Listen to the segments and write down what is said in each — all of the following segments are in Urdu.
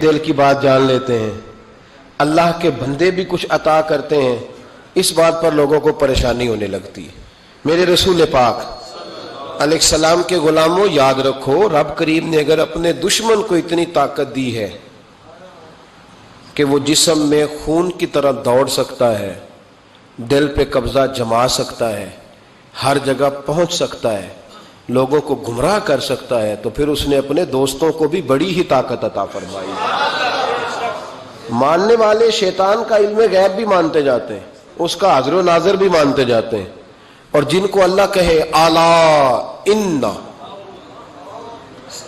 دل کی بات جان لیتے ہیں، اللہ کے بندے بھی کچھ عطا کرتے ہیں، اس بات پر لوگوں کو پریشانی ہونے لگتی ہے۔ میرے رسول پاک علیہ السلام کے غلاموں، یاد رکھو، رب کریم نے اگر اپنے دشمن کو اتنی طاقت دی ہے کہ وہ جسم میں خون کی طرح دوڑ سکتا ہے، دل پہ قبضہ جما سکتا ہے، ہر جگہ پہنچ سکتا ہے، لوگوں کو گمراہ کر سکتا ہے، تو پھر اس نے اپنے دوستوں کو بھی بڑی ہی طاقت عطا فرمائی ہے۔ ماننے والے شیطان کا علم غیب بھی مانتے جاتے ہیں، اس کا حاضر و ناظر بھی مانتے جاتے ہیں، اور جن کو اللہ کہے الا ان،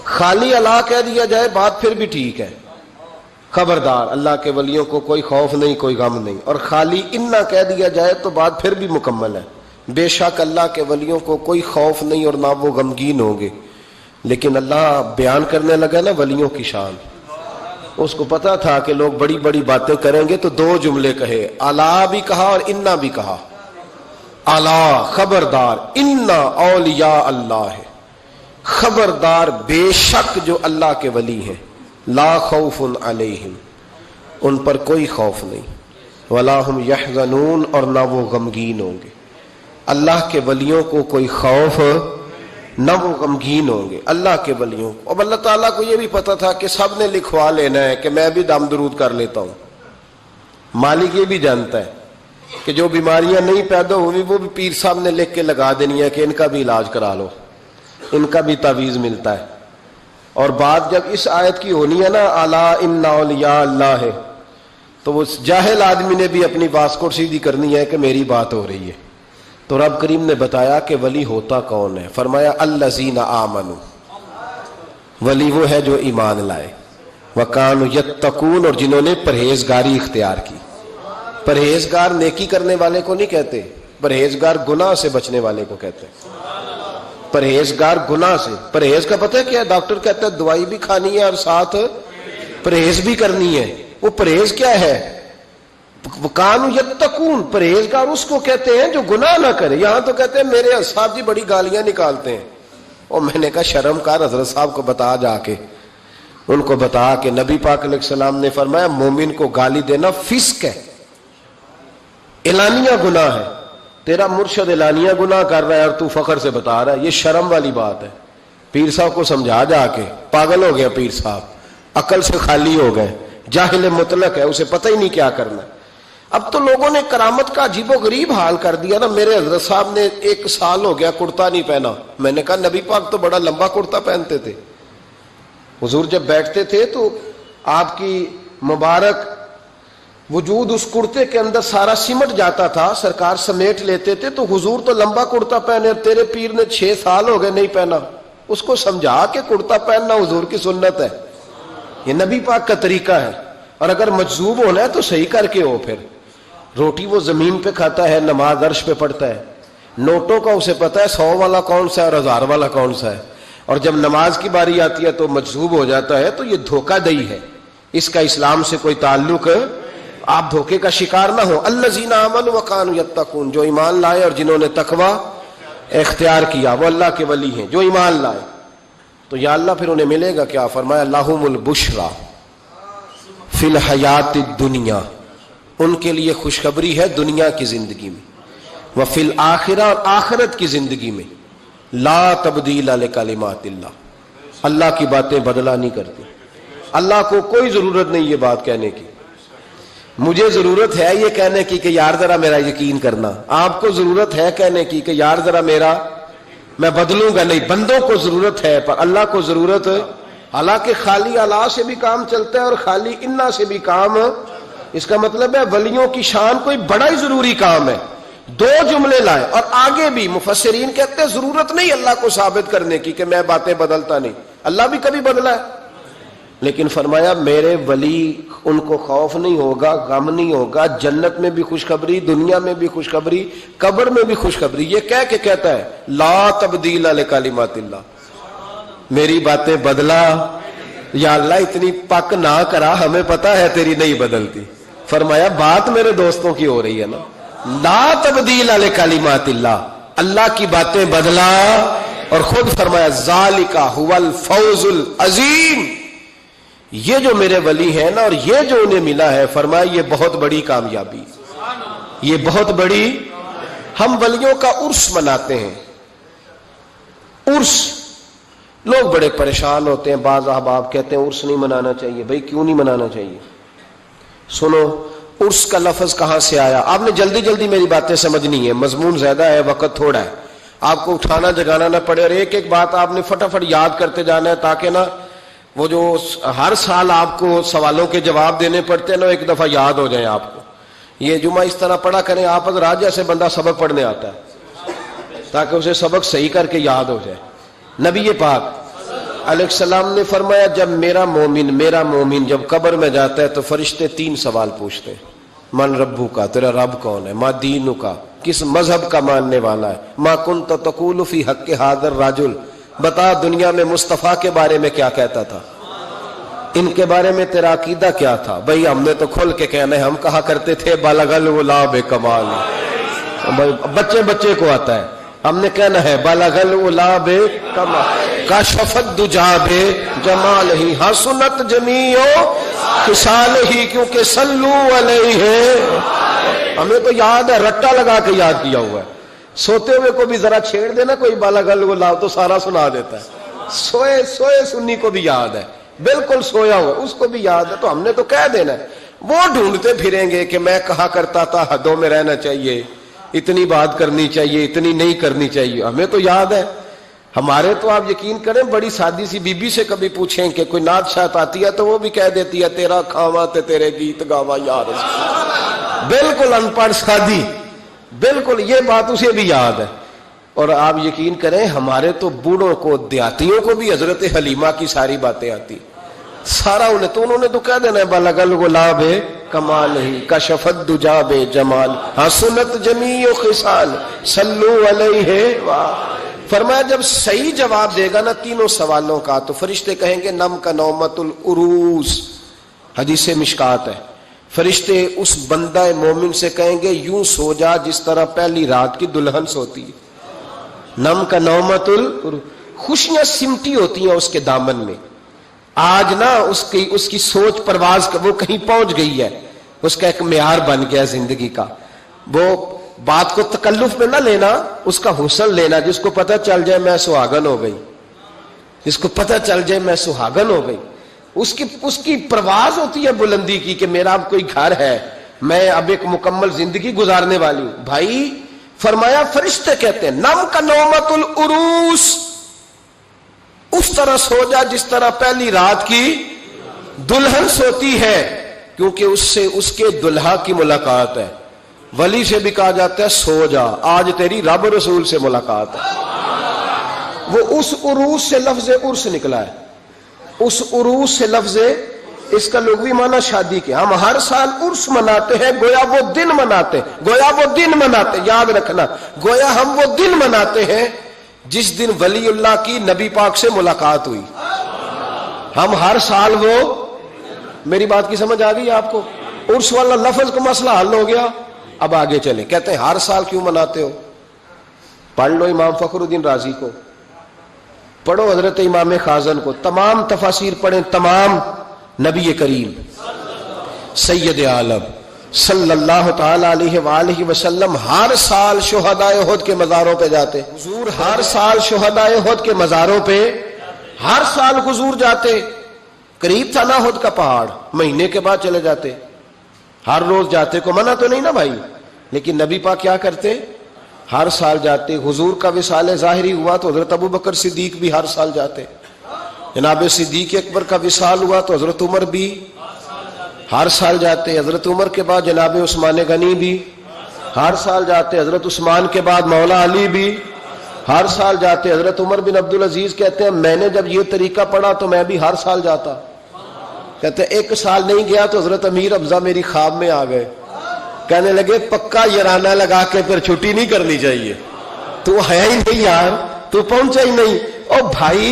خالی اللہ کہہ دیا جائے بات پھر بھی ٹھیک ہے، خبردار اللہ کے ولیوں کو کوئی خوف نہیں، کوئی غم نہیں، اور خالی انا کہہ دیا جائے تو بات پھر بھی مکمل ہے۔ بے شک اللہ کے ولیوں کو کوئی خوف نہیں اور نہ وہ غمگین ہوں گے، لیکن اللہ بیان کرنے لگا نا ولیوں کی شان، اس کو پتا تھا کہ لوگ بڑی بڑی باتیں کریں گے، تو دو جملے کہے، الا بھی کہا اور انا بھی کہا۔ الا، خبردار، انا اولیاء اللہ ہے، خبردار بے شک جو اللہ کے ولی ہیں، لا خوف علیہم، ان پر کوئی خوف نہیں، ولا ہم یحزنون، اور نہ وہ غمگین ہوں گے۔ اللہ کے ولیوں کو کوئی خوف نہ وہ غمگین ہوں گے، اللہ کے ولیوں کو۔ اب اللہ تعالیٰ کو یہ بھی پتا تھا کہ سب نے لکھوا لینا ہے کہ میں بھی دم درود کر لیتا ہوں، مالک یہ بھی جانتا ہے کہ جو بیماریاں نہیں پیدا ہوئی وہ بھی پیر صاحب نے لکھ کے لگا دینی ہے کہ ان کا بھی علاج کرا لو، ان کا بھی تعویذ ملتا ہے۔ اور بات جب اس آیت کی ہونی ہے نا، الا ان اولیاء اللہ ہے، تو وہ جاہل آدمی نے بھی اپنی باسکٹ سیدھی کرنی ہے کہ میری بات ہو رہی ہے۔ تو رب کریم نے بتایا کہ ولی ہوتا کون ہے، فرمایا الذین آمنوا، ولی وہ ہے جو ایمان لائے، وکانوا یتقون، اور جنہوں نے پرہیزگاری اختیار کی۔ پرہیزگار نیکی کرنے والے کو نہیں کہتے، پرہیزگار گناہ سے بچنے والے کو کہتے ہیں۔ پرہیزگار گناہ سے، پرہیز کا پتہ ہے کیا ہے؟ ڈاکٹر کہتا ہے دوائی بھی کھانی ہے اور ساتھ پرہیز بھی کرنی ہے۔ وہ پرہیز کیا ہے؟ وَكَانُوا يَتَّقُونَ، پرہیزگار اس کو کہتے ہیں جو گناہ نہ کرے۔ یہاں تو کہتے ہیں میرے صاحب جی بڑی گالیاں نکالتے ہیں، اور میں نے کہا شرم کار، حضرت صاحب کو بتا، جا کے ان کو بتا کہ نبی پاک علیہ السلام نے فرمایا مومن کو گالی دینا فسق ہے، اعلانیہ گناہ ہے۔ تیرا مرشد اعلانیہ گناہ کر رہا ہے اور تو فخر سے بتا رہا ہے، یہ شرم والی بات ہے۔ پیر صاحب کو سمجھا جا کے، پاگل ہو گیا پیر صاحب، عقل سے خالی ہو گئے، جاہل مطلق ہے، اسے پتہ ہی نہیں کیا کرنا۔ اب تو لوگوں نے کرامت کا عجیب و غریب حال کر دیا نا۔ میرے حضرت صاحب نے 1 سال ہو گیا کرتا نہیں پہنا، میں نے کہا نبی پاک تو بڑا لمبا کرتا پہنتے تھے، حضور جب بیٹھتے تھے تو آپ کی مبارک وجود اس کرتے کے اندر سارا سمٹ جاتا تھا، سرکار سمیٹ لیتے تھے، تو حضور تو لمبا کرتا پہنے اور تیرے پیر نے 6 سال ہو گئے نہیں پہنا۔ اس کو سمجھا کہ کرتا پہننا حضور کی سنت ہے، یہ نبی پاک کا طریقہ ہے، اور اگر مجذوب ہونا ہے تو صحیح کر کے ہو۔ پھر روٹی وہ زمین پہ کھاتا ہے، نماز عرش پہ پڑھتا ہے، نوٹوں کا اسے پتا ہے 100 والا کون سا ہے اور 1000 والا کون سا ہے، اور جب نماز کی باری آتی ہے تو مجذوب ہو جاتا ہے۔ تو یہ دھوکہ دہی ہے، اس کا اسلام سے کوئی تعلق، آپ دھوکے کا شکار نہ ہو۔ الذین آمنوا وکانوا یتقون، جو ایمان لائے اور جنہوں نے تقوی اختیار کیا وہ اللہ کے ولی ہیں، جو ایمان لائے۔ تو یا اللہ پھر انہیں ملے گا کیا؟ فرمایا لہم البشریٰ فی الحیات الدنیا، ان کے لیے خوشخبری ہے دنیا کی زندگی میں، وفی الآخرہ، اور آخرت کی زندگی میں، لا تبدیل لکلمات اللہ، اللہ کی باتیں بدلا نہیں کرتی۔ اللہ کو کوئی ضرورت نہیں یہ بات کہنے کی، مجھے ضرورت ہے یہ کہنے کی کہ یار ذرا میرا یقین کرنا، آپ کو ضرورت ہے کہنے کی کہ یار ذرا میرا، میں بدلوں گا نہیں۔ بندوں کو ضرورت ہے پر اللہ کو ضرورت ہے۔ حالانکہ خالی اللہ سے بھی کام چلتا ہے اور خالی انا سے بھی کام، اس کا مطلب ہے ولیوں کی شان کوئی بڑا ہی ضروری کام ہے۔ 2 جملے لائے، اور آگے بھی مفسرین کہتے ہیں ضرورت نہیں اللہ کو ثابت کرنے کی کہ میں باتیں بدلتا نہیں، اللہ بھی کبھی بدلا ہے، لیکن فرمایا میرے ولی، ان کو خوف نہیں ہوگا، غم نہیں ہوگا، جنت میں بھی خوشخبری، دنیا میں بھی خوشخبری، قبر میں بھی خوشخبری۔ یہ کہہ کے کہتا ہے لا تبدیل لکلمات اللہ، میری باتیں بدلا، یا اللہ اتنی پک نہ کرا، ہمیں پتا ہے تیری نہیں بدلتی۔ فرمایا بات میرے دوستوں کی ہو رہی ہے نا، لا تبدیل لکلمات اللہ، اللہ کی باتیں بدلا، اور خود فرمایا ذالک ھو الفوز العظیم، یہ جو میرے ولی ہیں نا اور یہ جو انہیں ملا ہے، فرمایا یہ بہت بڑی کامیابی، یہ بہت بڑی. ہم ولیوں کا عرس مناتے ہیں. عرس، لوگ بڑے پریشان ہوتے ہیں، بعض احباب کہتے ہیں عرس نہیں منانا چاہیے. بھائی کیوں نہیں منانا چاہیے؟ سنو، عرس کا لفظ کہاں سے آیا؟ آپ نے جلدی جلدی میری باتیں سمجھنی ہے، مضمون زیادہ ہے، وقت تھوڑا ہے، آپ کو اٹھانا جگانا نہ پڑے، اور ایک ایک بات آپ نے فٹافٹ یاد کرتے جانا ہے، تاکہ نا وہ جو ہر سال آپ کو سوالوں کے جواب دینے پڑتے ہیں نا، ایک دفعہ یاد ہو جائیں آپ کو. یہ جمعہ اس طرح پڑھا کریں آپ حضرات جیسے بندہ سبق پڑھنے آتا ہے، تاکہ اسے سبق صحیح کر کے یاد ہو جائے. نبی پاک علیہ السلام نے فرمایا جب میرا مومن جب قبر میں جاتا ہے تو فرشتے 3 سوال پوچھتے ہیں. من ربو کا، تیرا رب کون ہے؟ ما دینو کا، کس مذہب کا ماننے والا ہے؟ ما کنت تقول فی حق ھذا الرجل، بتا دنیا میں مصطفیٰ کے بارے میں کیا کہتا تھا، ان کے بارے میں تیرا عقیدہ کیا تھا؟ بھئی ہم نے تو کھل کے کہنا ہے، ہم کہا کرتے تھے بالغ العلا بکمال. بچے کو آتا ہے، ہم نے کہنا ہے بالغ العلا بکمال، کاشف الدجا بجمالہ، حسنت جمیع خصالہ، کیونکہ صلو علیہ. ہمیں تو یاد ہے، رٹا لگا کے یاد کیا ہوا ہے. سوتے ہوئے کو بھی ذرا چھیڑ دینا کوئی بالغ العلا تو سارا سنا دیتا ہے. سوئے سنی کو بھی یاد ہے، بالکل سویا ہوا اس کو بھی یاد ہے. تو ہم نے تو کہہ دینا ہے. وہ ڈھونڈتے پھریں گے کہ میں کہا کرتا تھا حدوں میں رہنا چاہیے، اتنی بات کرنی چاہیے، اتنی نہیں کرنی چاہیے. ہمیں تو یاد ہے. ہمارے تو آپ یقین کریں بڑی سادی سی بی بی سے کبھی پوچھیں کہ کوئی نعت شاعت آتی ہے تو وہ بھی کہہ دیتی ہے تیرا کھاواں تے تیرے گیت گاواں یا رسول. بالکل ان پڑھ سادی، بالکل یہ بات اسے بھی یاد ہے. اور آپ یقین کریں ہمارے تو بوڑھوں کو، دیہاتیوں کو بھی حضرت حلیمہ کی ساری باتیں آتی، سارا انہوں نے تو کہہ دینا ہے بالغ العلا بکمال ہی، کشف الدجا بجمال، حسنت جمیع خصال، صلو علیہ. فرمایا جب صحیح جواب دے گا نا 3 سوالوں کا تو فرشتے کہیں گے نم کا نومت العروس. حدیث مشکات ہے. فرشتے اس بندہ مومن سے کہیں گے یوں سو جا جس طرح پہلی رات کی دلہن سوتی ہے. نم کا نومت خوشیاں سمٹی ہوتی ہیں اس کے دامن میں. آج نا اس کی سوچ پرواز وہ کہیں پہنچ گئی ہے، اس کا ایک معیار بن گیا زندگی کا. وہ بات کو تکلف میں نہ لینا، اس کا حسن لینا. جس کو پتہ چل جائے میں سہاگن ہو گئی، جس کو پتہ چل جائے میں سہاگن ہو گئی، اس کی پرواز ہوتی ہے بلندی کی کہ میرا اب کوئی گھر ہے، میں اب ایک مکمل زندگی گزارنے والی ہوں. بھائی فرمایا فرشتے کہتے ہیں نم کا نومت العروس، اس طرح سو جا جس طرح پہلی رات کی دلہن سوتی ہے، کیونکہ اس سے اس کے دلہا کی ملاقات ہے. ولی سے بھی کہا جاتا ہے سو جا، آج تیری رب رسول سے ملاقات ہے. وہ اس عروس سے لفظ عرس نکلا ہے، اس عروس سے لفظ، اس کا لغوی معنی شادی کے. ہم ہر سال عرس مناتے ہیں، گویا وہ دن مناتے، یاد رکھنا، گویا ہم وہ دن مناتے ہیں جس دن ولی اللہ کی نبی پاک سے ملاقات ہوئی. ہم ہر سال وہ، میری بات کی سمجھ آ گئی آپ کو؟ عرس والا لفظ کا مسئلہ حل ہو گیا. اب آگے چلیں. کہتے ہیں ہر سال کیوں مناتے ہو؟ پڑھ لو امام فخر الدین رازی کو، پڑھو حضرت امام خازن کو، تمام تفاسیر پڑھیں، تمام. نبی کریم سید عالم صلی اللہ تعالی علیہ وآلہ وسلم ہر سال شہدائے احد کے مزاروں پہ جاتے. حضور ہر سال شہدائے احد کے مزاروں پہ ہر سال حضور جاتے. قریب تھا نا احد کا پہاڑ، مہینے کے بعد چلے جاتے. ہر روز جاتے کو منع تو نہیں نا بھائی، لیکن نبی پاک کیا کرتے؟ ہر سال جاتے. حضور کا وصال ظاہری ہوا تو حضرت ابو بکر صدیق بھی ہر سال جاتے. جناب صدیق اکبر کا وصال ہوا تو حضرت عمر بھی ہر سال جاتے. حضرت عمر کے بعد جناب عثمان غنی بھی ہر سال جاتے. حضرت عثمان کے بعد مولا علی بھی ہر سال جاتے. حضرت عمر بن عبدالعزیز کہتے ہیں میں نے جب یہ طریقہ پڑھا تو میں بھی ہر سال جاتا. کہتے ہیں 1 سال نہیں گیا تو حضرت امیر حمزہ میری خواب میں آ گئے، کہنے لگے پکا یارانہ لگا کے پھر چھٹی نہیں کرنی چاہیے، تو ہے ہی نہیں یار، تو پہنچا ہی نہیں. او بھائی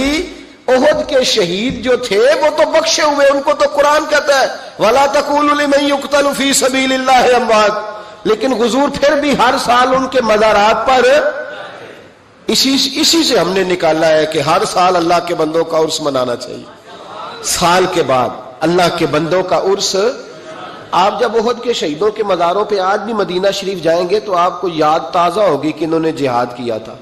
احد کے شہید جو تھے وہ تو بخشے ہوئے، ان کو تو قرآن کہتا ہے وَلَا تَقُولُوا لِمَن يُقْتَلُ فِي سَبِيلِ اللَّهِ أَمْوَاتٌ. لیکن حضور پھر بھی ہر سال ان کے مزارات پر اسی سے ہم نے نکالا ہے کہ ہر سال اللہ کے بندوں کا عرس منانا چاہیے. سال کے بعد اللہ کے بندوں کا عرس۔ آپ جب احد کے شہیدوں کے مزاروں پہ آج بھی مدینہ شریف جائیں گے تو آپ کو یاد تازہ ہوگی کہ انہوں نے جہاد کیا تھا،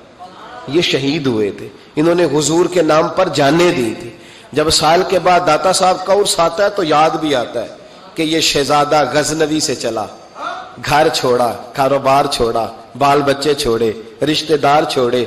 یہ شہید ہوئے تھے، انہوں نے حضور کے نام پر جانیں دی تھی۔ جب سال کے بعد داتا صاحب کا عرس آتا ہے تو یاد بھی آتا ہے کہ یہ شہزادہ غزنوی سے چلا، گھر چھوڑا، کاروبار چھوڑا، بال بچے چھوڑے، رشتہ دار چھوڑے،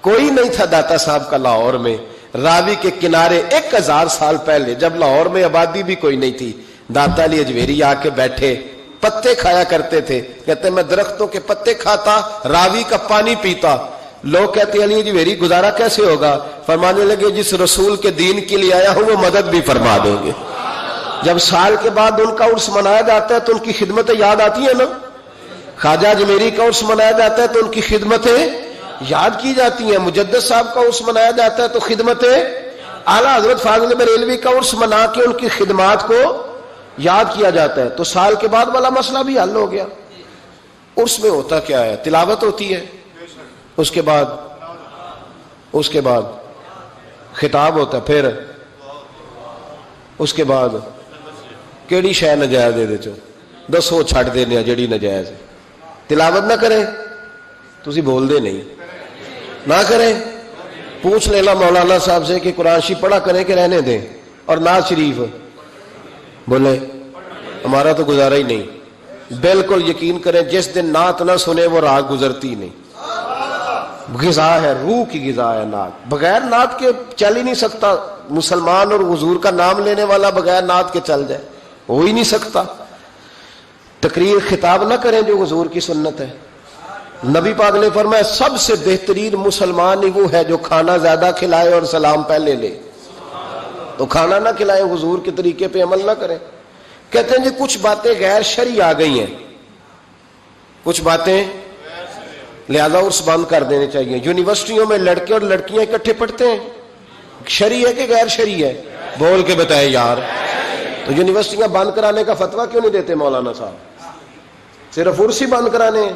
کوئی نہیں تھا داتا صاحب کا لاہور میں، راوی کے کنارے 1000 سال پہلے جب لاہور میں آبادی بھی کوئی نہیں تھی، داتا علی اجمیری آ کے بیٹھے، پتے کھایا کرتے تھے، کہتے میں درختوں کے پتے کھاتا، راوی کا پانی پیتا۔ لوگ کہتے علی اجمیری گزارا کیسے ہوگا؟ فرمانے لگے جس رسول کے دین کے لیے آیا ہوں وہ مدد بھی فرما دیں گے۔ جب سال کے بعد ان کا عرس منایا جاتا ہے تو ان کی خدمتیں یاد آتی ہیں نا، خواجہ اجمیری کا عرس منایا جاتا ہے تو ان کی خدمتیں یاد کی جاتی ہیں، مجدد صاحب کا عرس منایا جاتا ہے تو خدمتیں، اعلیٰ حضرت فاضل بریلوی کا عرس منا کے ان کی خدمات کو یاد کیا جاتا ہے، تو سال کے بعد والا مسئلہ بھی حل ہو گیا۔ عرس میں ہوتا کیا ہے؟ تلاوت ہوتی ہے، اس کے بعد خطاب ہوتا ہے، پھر اس کے بعد کیڑی شے نجائز دے چو دسو چھڑ دینے جڑی نجائز ہے، تلاوت نہ کریں تسی بول دے نہیں، نہ کریں، پوچھ لینا مولانا صاحب سے کہ قرآن شریف پڑھا کریں کہ رہنے دیں، اور نعت شریف بولے ہمارا تو گزارا ہی نہیں۔ بالکل یقین کریں جس دن نعت نہ سنے وہ رات گزرتی نہیں، غذا ہے، روح کی غذا ہے نعت، بغیر نعت کے چل ہی نہیں سکتا مسلمان، اور حضور کا نام لینے والا بغیر نعت کے چل جائے ہو ہی نہیں سکتا۔ تقریر خطاب نہ کریں جو حضور کی سنت ہے۔ نبی پاک نے فرمایا سب سے بہترین مسلمان ہی وہ ہے جو کھانا زیادہ کھلائے اور سلام پہلے لے، تو کھانا نہ کھلائیں، حضور کے طریقے پہ عمل نہ کریں۔ کہتے ہیں جی کچھ باتیں غیر شرعی آ گئی ہیں، کچھ باتیں لہذا عرس بند کر دینے چاہیے۔ یونیورسٹیوں میں لڑکے اور لڑکیاں اکٹھے پڑھتے ہیں، شرعی ہے کہ غیر شرعی ہے؟ بول کے بتائے یار۔ تو یونیورسٹیاں بند کرانے کا فتویٰ کیوں نہیں دیتے مولانا صاحب؟ صرف عرس ہی بند کرانے ہیں،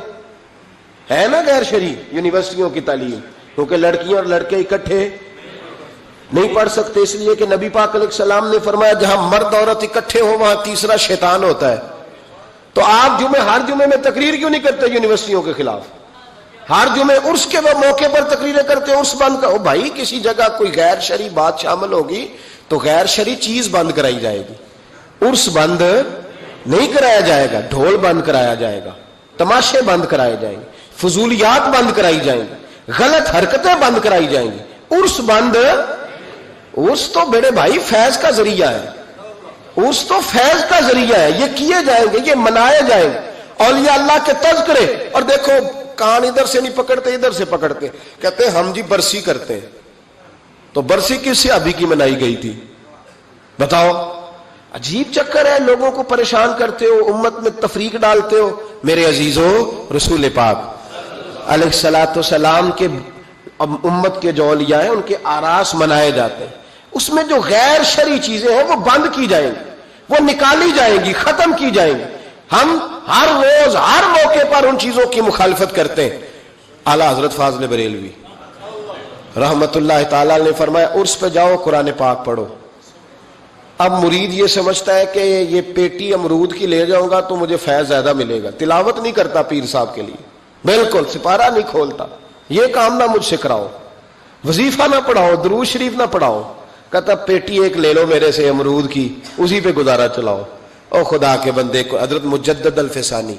ہے نا غیر شرعی یونیورسٹیوں کی تعلیم، کیونکہ لڑکیاں اور لڑکے اکٹھے نہیں پڑھ سکتے، اس لیے کہ نبی پاک علیہ السلام نے فرمایا جہاں مرد عورت اکٹھے ہو وہاں تیسرا شیطان ہوتا ہے۔ تو آپ ہر جمعے میں تقریر کیوں نہیں کرتے یونیورسٹیوں کے خلاف؟ ہر جمعے عرس کے موقع پر تقریریں کرتے ہیں، عرس بند کرو بھائی، کسی جگہ کوئی غیر شرعی بات شامل ہوگی تو غیر شرعی چیز بند کرائی جائے گی، عرس بند نہیں کرایا جائے گا، ڈھول بند کرایا جائے گا، تماشے بند کرائے جائیں گے، فضولیات بند کرائی جائیں گی، غلط حرکتیں بند کرائی جائیں گی، عرس بند۔ عرس تو بڑے بھائی فیض کا ذریعہ ہے، عرس تو فیض کا ذریعہ ہے، یہ کیے جائیں گے، یہ منائے جائیں گے، اولیاء اللہ کے تذکرے۔ اور دیکھو کان ادھر سے نہیں پکڑتے ادھر سے پکڑتے، کہتے ہیں ہم جی برسی کرتے ہیں، تو برسی کس سے ابھی کی منائی گئی تھی بتاؤ؟ عجیب چکر ہے، لوگوں کو پریشان کرتے ہو، امت میں تفریق ڈالتے ہو۔ میرے عزیزو، رسول پاک علیہ الصلوۃ والسلام کے امت کے جو اولیاء ہیں ان کے آراس منائے جاتے ہیں، اس میں جو غیر شرعی چیزیں ہیں وہ بند کی جائیں گی، وہ نکالی جائیں گی، ختم کی جائیں گی۔ ہم ہر روز ہر موقع پر ان چیزوں کی مخالفت کرتے ہیں۔ اعلیٰ حضرت فاضل بریلوی رحمت اللہ تعالی نے فرمایا عرس پہ جاؤ قرآن پاک پڑھو۔ اب مرید یہ سمجھتا ہے کہ یہ پیٹی امرود کی لے جاؤں گا تو مجھے فیض زیادہ ملے گا، تلاوت نہیں کرتا پیر صاحب کے لیے، بالکل سپارہ نہیں کھولتا، یہ کام نہ مجھ سے کراؤ، وظیفہ نہ پڑھاؤ، درود شریف نہ پڑھاؤ، کہتا پیٹی ایک لے لو میرے سے امرود کی، اسی پہ گزارا چلاؤ۔ او خدا کے بندے کو، حضرت مجدد الفسانی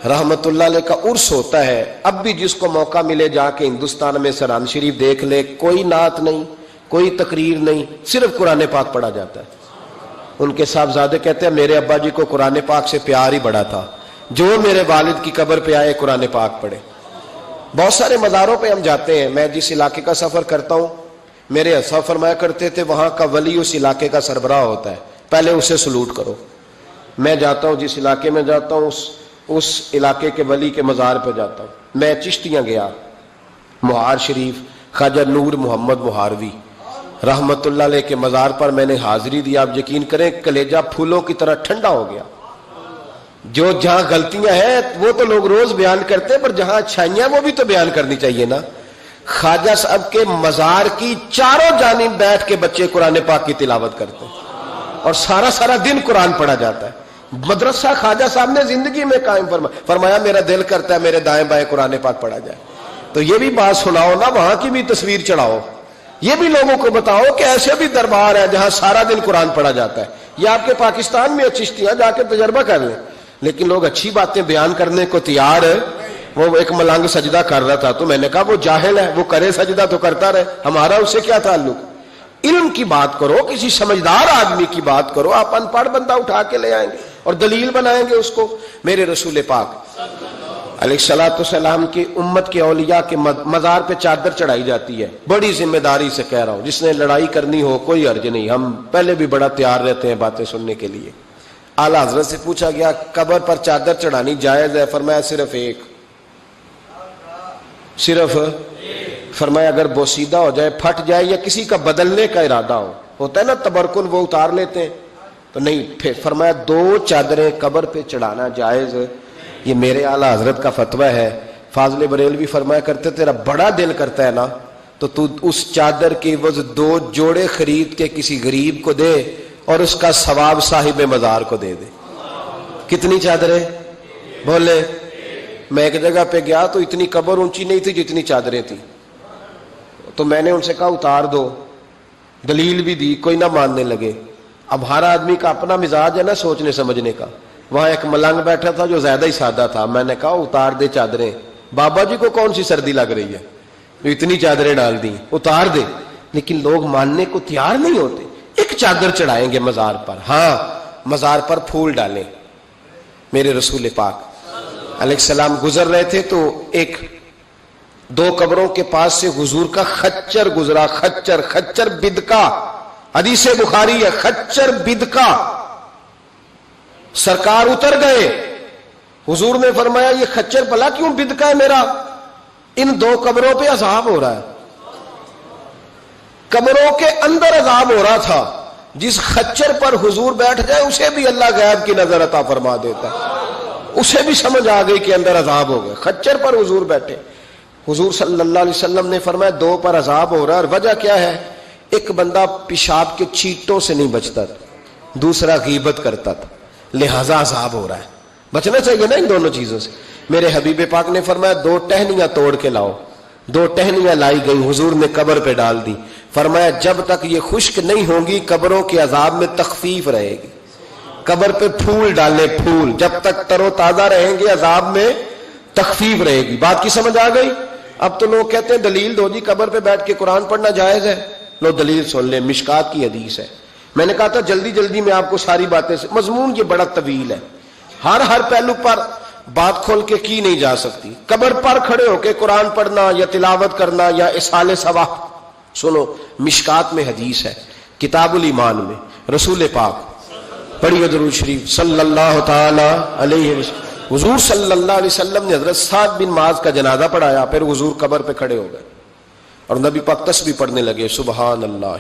رحمت اللہ علیہ کا عرس ہوتا ہے، اب بھی جس کو موقع ملے جا کے ہندوستان میں سران شریف دیکھ لے، کوئی نعت نہیں، کوئی تقریر نہیں، صرف قرآن پاک پڑھا جاتا ہے۔ ان کے صاحبزادے کہتے ہیں میرے ابا جی کو قرآن پاک سے پیار ہی بڑا تھا، جو میرے والد کی قبر پہ آئے قرآن پاک پڑھے۔ بہت سارے مزاروں پہ ہم جاتے ہیں، میں جس علاقے کا سفر کرتا ہوں، میرے اساں فرمایا کرتے تھے وہاں کا ولی اس علاقے کا سربراہ ہوتا ہے، پہلے اسے سلوٹ کرو۔ میں جاتا ہوں جس علاقے میں جاتا ہوں اس علاقے کے ولی کے مزار پہ جاتا ہوں۔ میں چشتیاں گیا، مہار شریف خواجہ نور محمد مہاروی رحمت اللہ علیہ کے مزار پر میں نے حاضری دی، آپ یقین کریں کلیجہ پھولوں کی طرح ٹھنڈا ہو گیا۔ جو جہاں غلطیاں ہیں وہ تو لوگ روز بیان کرتے، پر جہاں اچھائیاں وہ بھی تو بیان کرنی چاہیے نا۔ خواجہ صاحب کے مزار کی چاروں جانب بیٹھ کے بچے قرآن پاک کی تلاوت کرتے ہیں۔ اور سارا سارا دن قرآن پڑھا جاتا ہے. مدرسہ خواجہ صاحب نے زندگی میں قائم فرمایا میرا دل کرتا ہے میرے دائیں بائیں قرآن پاک پڑھا جائے. تو یہ بھی بات سناؤ نا, وہاں کی بھی تصویر چڑھاؤ, یہ بھی لوگوں کو بتاؤ کہ ایسے بھی دربار ہے جہاں سارا دن قرآن پڑھا جاتا ہے. یہ آپ کے پاکستان میں چشتیاں جا کے تجربہ کر لیں. لیکن لوگ اچھی باتیں بیان کرنے کو تیار ہے. وہ ایک ملنگ سجدہ کر رہا تھا تو میں نے کہا وہ جاہل ہے, وہ کرے سجدہ تو کرتا رہے, ہمارا اس سے کیا تعلق. علم کی بات کرو, کسی سمجھدار آدمی کی بات کرو. آپ ان پڑھ بندہ اٹھا کے لے آئیں گے اور دلیل بنائیں گے اس کو. میرے رسول پاک علیہ الصلوۃ والسلام کی امت کے اولیاء کے مزار پہ چادر چڑھائی جاتی ہے. بڑی ذمہ داری سے کہہ رہا ہوں, جس نے لڑائی کرنی ہو کوئی حرج نہیں, ہم پہلے بھی بڑا تیار رہتے ہیں باتیں سننے کے لیے. اعلیٰ حضرت سے پوچھا گیا قبر پر چادر چڑھانی جائز ہے؟ فرمایا صرف ایک. صرف فرمایا اگر بوسیدہ ہو جائے, پھٹ جائے, یا کسی کا بدلنے کا ارادہ ہو, ہوتا ہے نا تبرکن, وہ اتار لیتے ہیں تو نہیں. پھر فرمایا 2 چادریں قبر پہ چڑھانا جائز. یہ میرے اعلیٰ حضرت کا فتویٰ ہے. فاضل بریلوی فرمایا کرتے تیرا بڑا دل کرتا ہے نا تو تو اس چادر کے عوض 2 جوڑے خرید کے کسی غریب کو دے اور اس کا ثواب صاحب مزار کو دے دے. کتنی چادریں بولے؟ میں ایک جگہ پہ گیا تو اتنی قبر اونچی نہیں تھی جتنی چادریں تھیں, تو میں نے ان سے کہا اتار دو, دلیل بھی دی, کوئی نہ ماننے لگے. اب ہر آدمی کا اپنا مزاج ہے نا سوچنے سمجھنے کا. وہاں ایک ملنگ بیٹھا تھا جو زیادہ ہی سادہ تھا, میں نے کہا اتار دے چادریں, بابا جی کو کون سی سردی لگ رہی ہے, اتنی چادریں ڈال دی, اتار دے. لیکن لوگ ماننے کو تیار نہیں ہوتے. ایک چادر چڑھائیں گے مزار پر, ہاں مزار پر پھول ڈالیں. میرے رسول پاک علیہ السلام گزر رہے تھے تو 2 قبروں کے پاس سے حضور کا خچر گزرا. خچر بدکا, حدیث بخاری ہے, خچر بدکا. سرکار اتر گئے, حضور نے فرمایا یہ خچر بھلا کیوں بدکا ہے میرا؟ ان 2 قبروں پہ عذاب ہو رہا ہے. قبروں کے اندر عذاب ہو رہا تھا. جس خچر پر حضور بیٹھ جائے اسے بھی اللہ غیب کی نظر عطا فرما دیتا ہے. اسے بھی سمجھ آ گئی کہ اندر عذاب ہو گئے. خچر پر حضور بیٹھے. حضور صلی اللہ علیہ وسلم نے فرمایا 2 پر عذاب ہو رہا ہے, اور وجہ کیا ہے؟ ایک بندہ پیشاب کے چیٹوں سے نہیں بچتا تھا, دوسرا غیبت کرتا تھا, لہذا عذاب ہو رہا ہے. بچنا چاہیے نا ان دونوں چیزوں سے. میرے حبیب پاک نے فرمایا 2 ٹہنیاں توڑ کے لاؤ. 2 ٹہنیاں لائی گئی, حضور نے قبر پہ ڈال دی. فرمایا جب تک یہ خشک نہیں ہوں گی قبروں کے عذاب میں تخفیف رہے گی. قبر پہ پھول ڈالے, پھول جب تک تر و تازہ رہیں گے عذاب میں تخفیف رہے گی. بات کی سمجھ آ گئی؟ اب تو لوگ کہتے ہیں دلیل دو جی, قبر پہ بیٹھ کے قرآن پڑھنا جائز ہے. لو دلیل سن لیں, مشکات کی حدیث ہے. میں نے کہا تھا جلدی جلدی میں آپ کو ساری باتیں, مضمون یہ بڑا طویل ہے, ہر پہلو پر بات کھول کے کی نہیں جا سکتی. قبر پر کھڑے ہو کے قرآن پڑھنا یا تلاوت کرنا یا اصال ثواب. سنو, مشکات میں حدیث ہے, کتاب الایمان میں, رسول پاک پڑھیے درود شریف صلی اللہ تعالی علیہ وسلم. حضور صلی اللہ علیہ وسلم نے حضرت سعد بن معاذ کا جنازہ پڑھایا, پھر حضور قبر پہ کھڑے ہو گئے اور نبی پاک تسبیح پڑھنے لگے, سبحان اللہ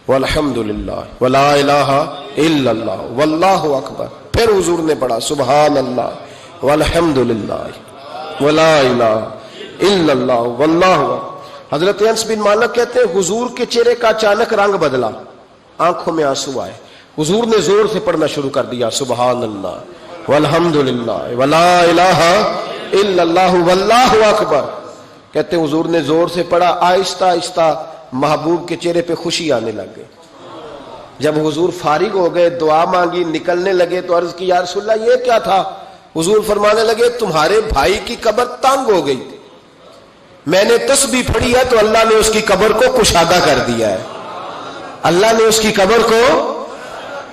والحمد للہ ولا الہ الا اللہ واللہ اکبر. پھر حضور نے پڑھا سبحان اللہ والحمد للہ ولا الہ الا اللہ واللہ اکبر. حضرت انس بن مالک کہتے ہیں حضور کے چہرے کا اچانک رنگ بدلا, آنکھوں میں آنسو آئے. حضور نے زور سے پڑھنا شروع کر دیا سبحان اللہ والحمد للہ ولا الہ الا اللہ واللہ اکبر. کہتے حضور نے زور سے پڑھا, آہستہ آہستہ محبوب کے چہرے پہ خوشی آنے لگ گئی. جب حضور فارغ ہو گئے, دعا مانگی, نکلنے لگے تو عرض کی یا رسول اللہ یہ کیا تھا؟ حضور فرمانے لگے تمہارے بھائی کی قبر تنگ ہو گئی تھی, میں نے تسبیح پڑھی ہے تو اللہ نے اس کی قبر کو کشادہ کر دیا ہے. اللہ نے اس کی قبر کو,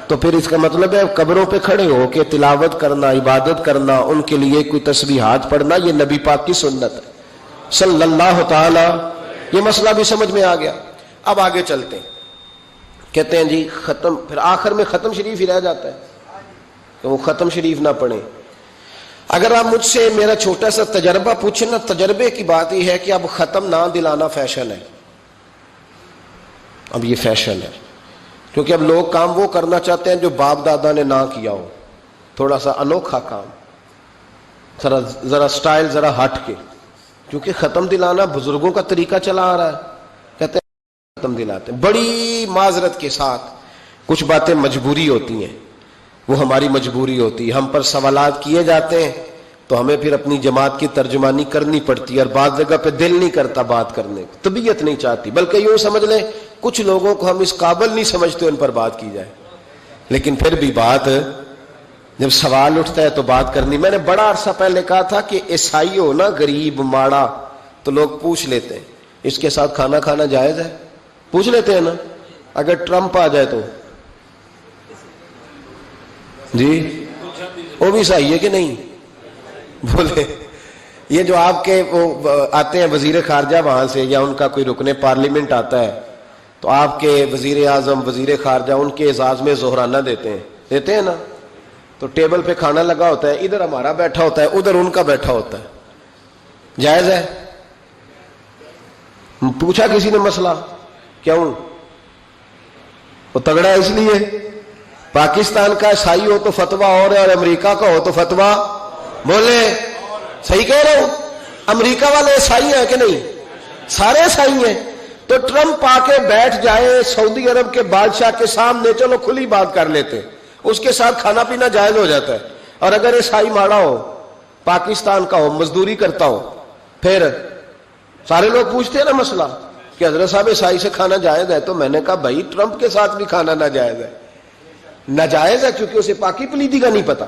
تو پھر اس کا مطلب ہے قبروں پہ کھڑے ہو کے تلاوت کرنا, عبادت کرنا, ان کے لیے کوئی تسبیحات پڑھنا, یہ نبی پاک کی سنت ہے صلی اللہ تعالی. یہ مسئلہ بھی سمجھ میں آ گیا. اب آگے چلتے ہیں. کہتے ہیں جی ختم, پھر آخر میں ختم شریف ہی رہ جاتا ہے کہ وہ ختم شریف نہ پڑھیں. اگر آپ مجھ سے میرا چھوٹا سا تجربہ پوچھیں نا, تجربے کی بات یہ ہے کہ اب ختم نہ دلانا فیشن ہے. اب یہ فیشن ہے کیونکہ اب لوگ کام وہ کرنا چاہتے ہیں جو باپ دادا نے نہ کیا ہو, تھوڑا سا انوکھا کام, ذرا سٹائل ذرا ہٹ کے. کیونکہ ختم دلانا بزرگوں کا طریقہ چلا آ رہا ہے, کہتے ہیں ختم دلاتے ہیں. بڑی معذرت کے ساتھ کچھ باتیں مجبوری ہوتی ہیں، وہ ہماری مجبوری ہوتی ہے، ہم پر سوالات کیے جاتے ہیں تو ہمیں پھر اپنی جماعت کی ترجمانی کرنی پڑتی ہے، اور بعض جگہ پہ دل نہیں کرتا بات کرنے کو، طبیعت نہیں چاہتی، بلکہ یوں سمجھ لیں کچھ لوگوں کو ہم اس قابل نہیں سمجھتے ان پر بات کی جائے، لیکن پھر بھی بات جب سوال اٹھتا ہے تو بات کرنی۔ میں نے بڑا عرصہ پہلے کہا تھا کہ عیسائی ہو نا، غریب ماڑا، تو لوگ پوچھ لیتے ہیں اس کے ساتھ کھانا کھانا جائز ہے، پوچھ لیتے ہیں نا، اگر ٹرمپ آ جائے تو جی وہ بھی صحیح ہے کہ نہیں؟ بولے یہ جو آپ کے وہ آتے ہیں وزیر خارجہ وہاں سے، یا ان کا کوئی رکن پارلیمنٹ آتا ہے تو آپ کے وزیر اعظم وزیر خارجہ ان کے اعزاز میں ظہرانہ دیتے ہیں نا، تو ٹیبل پہ کھانا لگا ہوتا ہے، ادھر ہمارا بیٹھا ہوتا ہے، ادھر ان کا بیٹھا ہوتا ہے، جائز ہے؟ پوچھا کسی نے مسئلہ؟ کیوں؟ وہ تگڑا ہے اس لیے، پاکستان کا عیسائی ہو تو فتویٰ اور ہے، اور امریکہ کا ہو تو فتویٰ، بولے صحیح کہہ رہا ہوں؟ امریکہ والے عیسائی ہیں کہ نہیں؟ سارے عیسائی ہیں، تو ٹرمپ آ کے بیٹھ جائے سعودی عرب کے بادشاہ کے سامنے، چلو کھلی بات کر لیتے، اس کے ساتھ کھانا پینا جائز ہو جاتا ہے۔ اور اگر عیسائی ماڑا ہو، پاکستان کا ہو، مزدوری کرتا ہو، پھر سارے لوگ پوچھتے ہیں نا مسئلہ کہ حضرت صاحب عیسائی سے کھانا جائز ہے، تو میں نے کہا بھائی ٹرمپ کے ساتھ بھی کھانا ناجائز ہے، ناجائز ہے کیونکہ اسے پاکی پلیدی کا نہیں پتا،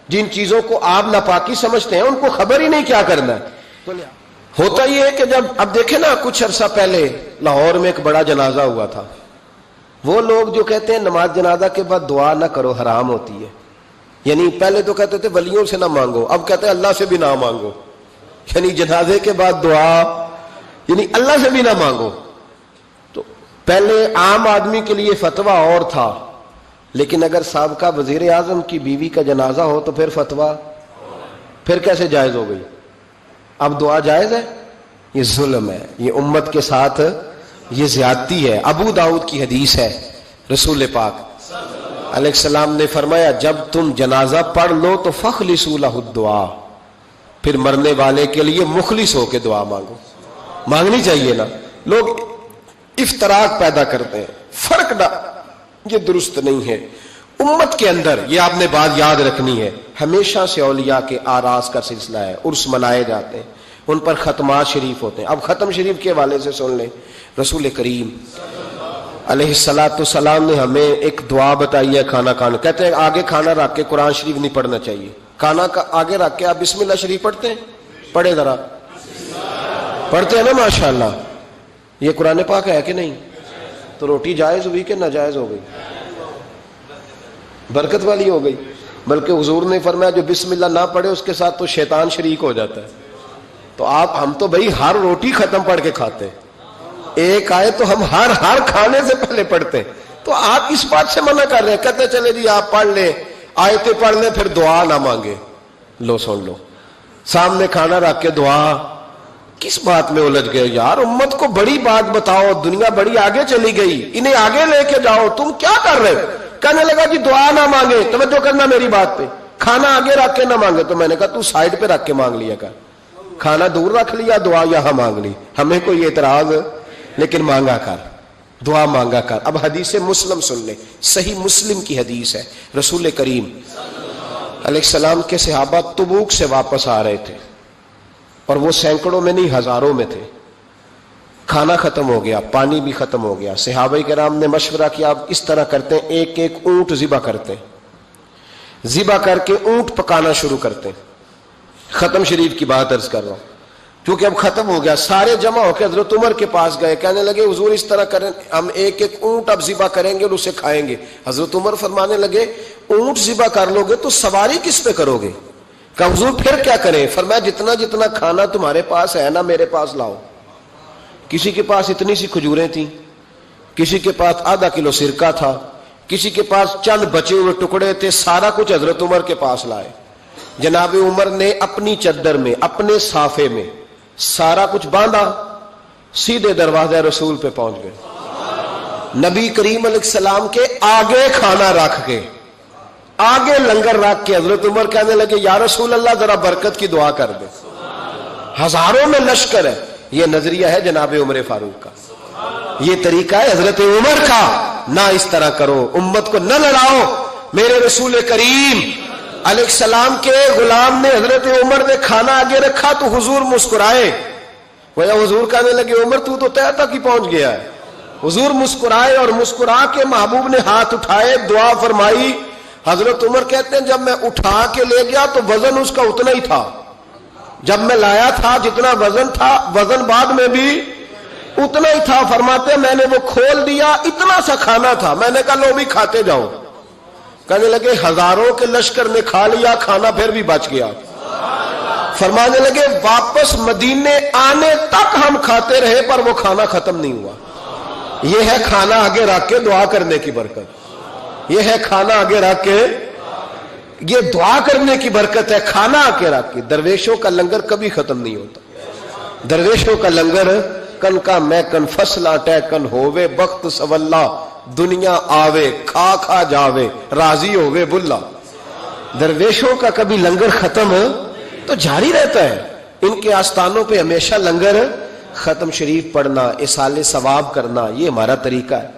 جن چیزوں کو آپ ناپاکی سمجھتے ہیں ان کو خبر ہی نہیں کیا کرنا ہے۔ ہوتا یہ ہے کہ جب اب دیکھیں نا، کچھ عرصہ پہلے لاہور میں ایک بڑا جنازہ ہوا تھا، وہ لوگ جو کہتے ہیں نماز جنازہ کے بعد دعا نہ کرو، حرام ہوتی ہے، یعنی پہلے تو کہتے تھے ولیوں سے نہ مانگو، اب کہتے ہیں اللہ سے بھی نہ مانگو، یعنی جنازے کے بعد دعا یعنی اللہ سے بھی نہ مانگو۔ تو پہلے عام آدمی کے لیے فتویٰ اور تھا، لیکن اگر سابقہ وزیر اعظم کی بیوی کا جنازہ ہو تو پھر فتویٰ پھر کیسے جائز ہو گئی؟ اب دعا جائز ہے؟ یہ ظلم ہے، یہ امت کے ساتھ یہ زیادتی ہے۔ ابو داؤد کی حدیث ہے، رسول پاک علیہ السلام نے فرمایا جب تم جنازہ پڑھ لو تو فخلصوا لہ الدعاء، پھر مرنے والے کے لیے مخلص ہو کے دعا مانگو۔ مانگنی چاہیے نا، لوگ افتراق پیدا کرتے ہیں، فرق نہ، یہ درست نہیں ہے۔ امت کے اندر یہ آپ نے بات یاد رکھنی ہے، ہمیشہ سے اولیاء کے آراس کا سلسلہ ہے، عرس منائے جاتے ہیں، ان پر ختمات شریف ہوتے ہیں۔ اب ختم شریف کے حوالے سے سن لیں، رسول کریم علیہ السلام نے ہمیں ایک دعا بتائی ہے کھانا کھانا، کہتے ہیں آگے کھانا رکھ کے قرآن شریف نہیں پڑھنا چاہیے، کھانا کا آگے رکھ کے آپ بسم اللہ شریف پڑھتے ہیں؟ پڑھے ذرا، پڑھتے ہیں نا ماشاءاللہ؟ یہ قرآن پاک ہے کہ نہیں؟ تو روٹی جائز ہوئی کہ ناجائز ہو گئی؟ برکت والی ہو گئی، بلکہ حضور نے فرمایا جو بسم اللہ نہ پڑھے اس کے ساتھ تو شیطان شریک ہو جاتا ہے۔ تو ہم تو بھائی ہر روٹی ختم پڑھ کے کھاتے ہیں، ایک آئے تو ہم ہر کھانے سے پہلے پڑھتے ہیں، تو آپ اس بات سے منع کر رہے ہیں، کہتے چلے جی آپ پڑھ لیں، آیتیں پڑھ لیں پھر دعا نہ مانگے۔ لو سن لو، سامنے کھانا رکھ کے دعا، کس بات میں الجھ گئے یار؟ امت کو بڑی بات بتاؤ، دنیا بڑی آگے چلی گئی، انہیں آگے لے کے جاؤ، تم کیا کر رہے ہو؟ کہنے لگا جی دعا نہ مانگے، توجہ کرنا میری بات پہ، کھانا آگے رکھ کے نہ مانگے۔ تو میں نے کہا تو سائڈ پہ رکھ کے مانگ لیا کر، کھانا دور رکھ لیا، دعا یہاں مانگ لی، ہمیں کوئی اعتراض، لیکن مانگا کر، دعا مانگا کر۔ اب حدیث مسلم سن لیں، صحیح مسلم کی حدیث ہے، رسول کریم علیہ السلام کے صحابہ تبوک سے واپس آ رہے تھے، اور وہ سینکڑوں میں نہیں ہزاروں میں تھے، کھانا ختم ہو گیا، پانی بھی ختم ہو گیا، صحابہ کرام نے مشورہ کیا اب اس طرح کرتے ہیں، ایک ایک اونٹ ذبح کرتے ہیں، ذبح کر کے اونٹ پکانا شروع کرتے ہیں۔ ختم شریف کی بات عرض کر رہا ہوں کیونکہ اب ختم ہو گیا، سارے جمع ہو کے حضرت عمر کے پاس گئے، کہنے لگے حضور اس طرح کریں، ہم ایک ایک اونٹ اب ذبح کریں گے اور اسے کھائیں گے۔ حضرت عمر فرمانے لگے اونٹ ذبح کر لو گے تو سواری کس پہ کرو گے؟ کہ حضور پھر کیا کریں؟ فرمایا جتنا جتنا کھانا تمہارے پاس ہے نا میرے پاس لاؤ۔ کسی کے پاس اتنی سی کھجوریں تھیں، کسی کے پاس آدھا کلو سرکہ تھا، کسی کے پاس چند بچے ہوئے ٹکڑے تھے، سارا کچھ حضرت عمر کے پاس لائے۔ جناب عمر نے اپنی چادر میں، اپنے صافے میں سارا کچھ باندھا، سیدھے دروازہ رسول پہ پہنچ گئے، نبی کریم علیہ السلام کے آگے کھانا رکھ کے، آگے لنگر رکھ کے حضرت عمر کہنے لگے یا رسول اللہ ذرا برکت کی دعا کر دے۔ ہزاروں میں لشکر ہے، یہ نظریہ ہے جناب عمر فاروق کا، یہ طریقہ ہے حضرت عمر کا۔ نہ اس طرح کرو, امت کو نہ لڑاؤ. میرے رسول کریم علیہ السلام کے غلام نے, حضرت عمر نے کھانا آگے رکھا تو حضور مسکرائے. وہ حضور کہنے لگے عمر تو طے تک ہی پہنچ گیا ہے. حضور مسکرائے اور مسکرا کے محبوب نے ہاتھ اٹھائے, دعا فرمائی. حضرت عمر کہتے ہیں جب میں اٹھا کے لے گیا تو وزن اس کا اتنا ہی تھا, جب میں لایا تھا جتنا وزن تھا وزن بعد میں بھی اتنا ہی تھا. فرماتے ہیں میں نے وہ کھول دیا, اتنا سا کھانا تھا, میں نے کہا لو بھی کھاتے جاؤ. کہنے لگے ہزاروں کے لشکر نے کھا لیا, کھانا پھر بھی بچ گیا. فرمانے لگے واپس مدینے آنے تک ہم کھاتے رہے پر وہ کھانا ختم نہیں ہوا. یہ ہے کھانا آگے رکھ کے دعا کرنے کی برکت. یہ ہے کھانا آگے رکھ کے, یہ دعا کرنے کی برکت ہے. کھانا آگے رکھ کے. درویشوں کا لنگر کبھی ختم نہیں ہوتا. درویشوں کا لنگر کن کا میں کن فصلہ ٹے کن ہووے بخت سولا دنیا آوے کھا کھا جاوے راضی ہووے بلا. درویشوں کا کبھی لنگر ختم تو جاری رہتا ہے. ان کے آستانوں پہ ہمیشہ لنگر ختم. شریف پڑھنا, اصالے ثواب کرنا, یہ ہمارا طریقہ ہے.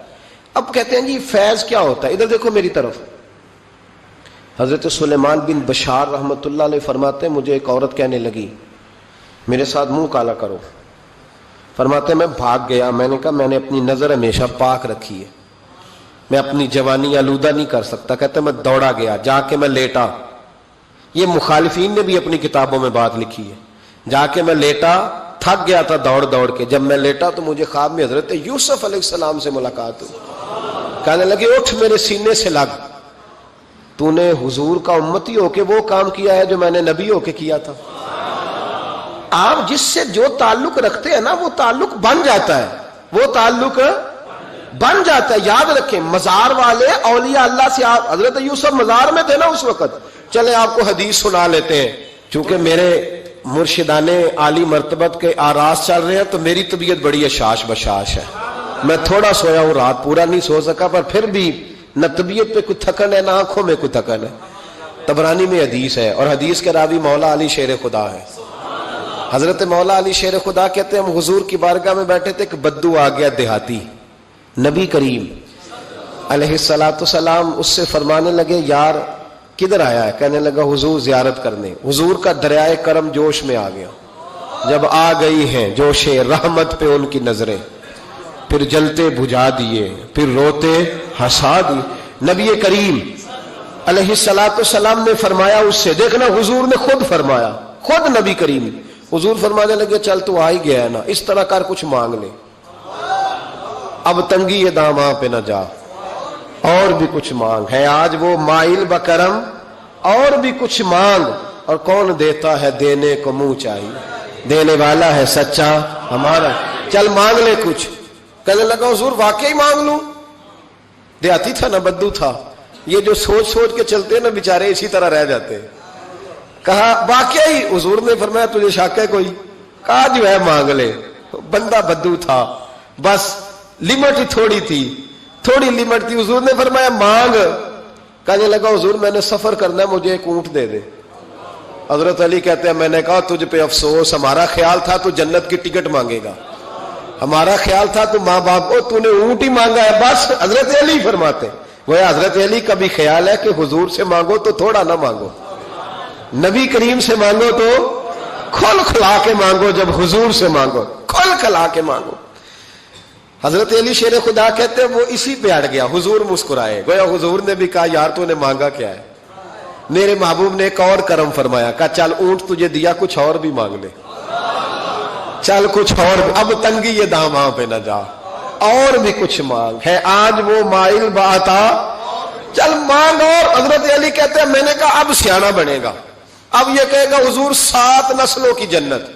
اب کہتے ہیں جی فیض کیا ہوتا ہے. ادھر دیکھو میری طرف. حضرت سلیمان بن بشار رحمت اللہ علیہ فرماتے ہیں مجھے ایک عورت کہنے لگی میرے ساتھ منہ کالا کرو. فرماتے ہیں میں بھاگ گیا. میں نے کہا میں نے اپنی نظر ہمیشہ پاک رکھی ہے, میں اپنی جوانی آلودہ نہیں کر سکتا. کہتے ہیں میں دوڑا گیا, جا کے میں لیٹا. یہ مخالفین نے بھی اپنی کتابوں میں بات لکھی ہے. جا کے میں لیٹا, تھک گیا تھا دوڑ دوڑ کے. جب میں لیٹا تو مجھے خواب میں حضرت یوسف علیہ السلام سے ملاقات ہوئی. کہنے لگے اٹھ میرے سینے سے لگ, تو نے حضور کا امتی ہو کے وہ کام کیا ہے جو میں نے نبی ہو کے کیا تھا. آپ جس سے جو تعلق رکھتے ہیں نا وہ تعلق بن جاتا ہے, وہ تعلق بن جاتا ہے. یاد رکھیں مزار والے اولیاء اللہ سے, آپ حضرت یوسف مزار میں تھے نا اس وقت. چلے آپ کو حدیث سنا لیتے ہیں. چونکہ میرے مرشدان عالی مرتبت کے آراز چل رہے ہیں تو میری طبیعت بڑی اشاش بشاش ہے. میں تھوڑا سویا ہوں, رات پورا نہیں سو سکا, پر پھر بھی نہ طبیعت پہ کوئی تھکن ہے نہ آنکھوں میں کوئی تھکن ہے. طبرانی میں حدیث ہے اور حدیث کے راوی مولا علی شیر خدا ہے. حضرت مولا علی شیر خدا کہتے ہیں ہم حضور کی بارگاہ میں بیٹھے تھے کہ بدو آ گیا دیہاتی. نبی کریم علیہ الصلوۃ والسلام اس سے فرمانے لگے یار کدھر آیا ہے؟ کہنے لگا حضور زیارت کرنے. حضور کا دریائے کرم جوش میں آ گیا. جب آ گئی ہیں جوش رحمت پہ ان کی نظریں, پھر جلتے بجھا دیے, پھر روتے ہنسا دیے. نبی کریم علیہ الصلوۃ والسلام نے فرمایا اس سے, دیکھنا حضور نے خود فرمایا, خود نبی کریم. حضور فرمانے لگے چل تو آ ہی گیا ہے نا, اس طرح کر کچھ مانگ لے, اب تنگی یہ داماں پہ نہ جا, اور بھی کچھ مانگ. ہے آج وہ مائل بکرم, اور بھی کچھ مانگ. اور کون دیتا ہے دینے کو منہ چاہیے, دینے والا ہے سچا ہمارا. چل مانگ لے کچھ. کہنے لگا حضور واقعی مانگ لوں؟ دیہاتی تھا نا, بدو تھا, یہ جو سوچ سوچ کے چلتے ہیں نا بیچارے اسی طرح رہ جاتے ہیں. کہا واقعی؟ حضور نے فرمایا تجھے شک ہے کوئی؟ کہا جو ہے مانگ لے. بندہ بدو تھا, بس لمٹ ہی تھوڑی تھی, تھوڑی لمٹ تھی. حضور نے فرمایا مانگ. کہنے لگا حضور میں نے سفر کرنا ہے, مجھے ایک اونٹ دے دے. حضرت علی کہتے ہیں میں نے کہا تجھ پہ افسوس, ہمارا خیال تھا تو جنت کی ٹکٹ مانگے گا, ہمارا خیال تھا تو ماں باپ کو, تو نے اونٹ ہی مانگا ہے بس. حضرت علی فرماتے وہ حضرت علی کا بھی خیال ہے کہ حضور سے مانگو تو تھوڑا نہ مانگو, نبی کریم سے مانگو تو کھل کھلا کے مانگو, جب حضور سے مانگو کھل کھلا کے مانگو. حضرت علی شیر خدا کہتے ہیں وہ اسی پہ اڑ گیا. حضور مسکرائے, گویا حضور نے بھی کہا یار تو نے مانگا کیا ہے؟ میرے محبوب نے ایک اور کرم فرمایا, کہا چل اونٹ تجھے دیا, کچھ اور بھی مانگ لے, چل کچھ اور, اب تنگی یہ داماں پہ نہ جا, اور بھی کچھ مانگ. ہے آج وہ مائل باتا, چل مانگ. اور حضرت علی کہتے ہیں میں نے کہا اب سیانا بنے گا, اب یہ کہے گا حضور 7 نسلوں کی جنت,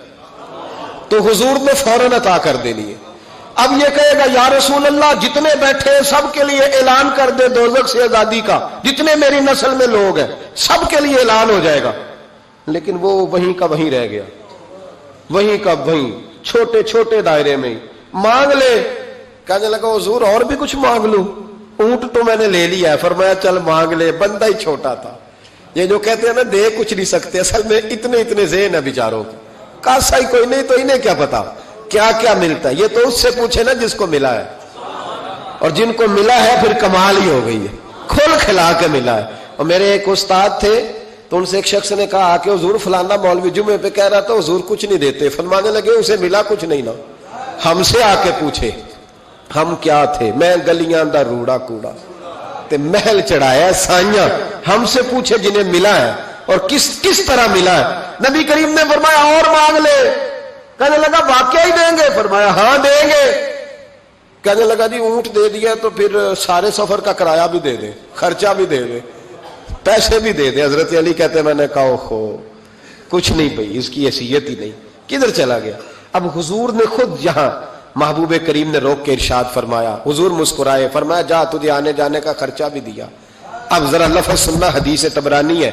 تو حضور نے فوراً عطا کر دینی ہے. اب یہ کہے گا یا رسول اللہ جتنے بیٹھے سب کے لیے اعلان کر دے دوزخ سے آزادی کا, جتنے میری نسل میں لوگ ہیں سب کے لیے اعلان ہو جائے گا. لیکن وہ وہیں کا وہیں رہ گیا, وہیں کا وہیں, چھوٹے چھوٹے دائرے میں ہی. مانگ لے. کہنے لگا حضور اور بھی کچھ مانگ لوں؟ اونٹ تو میں نے لے لیا ہے. فرمایا چل مانگ لے. بندہ ہی چھوٹا تھا. یہ جو کہتے ہیں نا دے کچھ نہیں سکتے, اصل میں اتنے ذہن ہے بیچاروں کے, کاسا ہی کوئی نہیں, تو انہیں کیا پتا کیا کیا ملتا ہے. یہ تو اس سے پوچھے نا جس کو ملا ہے. اور جن کو ملا ہے پھر کمال ہی ہو گئی ہے، کھل کھلا کے ملا ہے۔ اور میرے ایک استاد تھے تو ان سے ایک شخص نے کہا کہ حضور فلانا مولوی جمعے پہ کہہ رہا تھا حضور کچھ نہیں دیتے، فرمانے لگے اسے ملا کچھ نہیں نا، ہم سے آ کے پوچھے ہم کیا تھے، میں گلیاں دا روڑا کوڑا تے محل چڑھایا سائیاں، ہم سے پوچھے جنہیں ملا ہے اور کس طرح ملا ہے۔ نبی کریم نے فرمایا اور مانگ لے، کہنے لگا واقعہ ہی دیں گے؟ فرمایا ہاں دیں گے۔ کہنے لگا جی اونٹ دے دیا تو پھر سارے سفر کا کرایہ بھی دے دیں، خرچہ بھی دے دیں، پیسے بھی دے دیں۔ حضرت علی کہتے میں نے کہا اوہو کچھ نہیں بھائی، اس کی حیثیت ہی نہیں، کدھر چلا گیا؟ اب حضور نے خود یہاں محبوب کریم نے روک کے ارشاد فرمایا، حضور مسکرائے، فرمایا جا تجھے آنے جانے کا خرچہ بھی دیا۔ اب ذرا لفظ سننا، حدیث طبرانی ہے،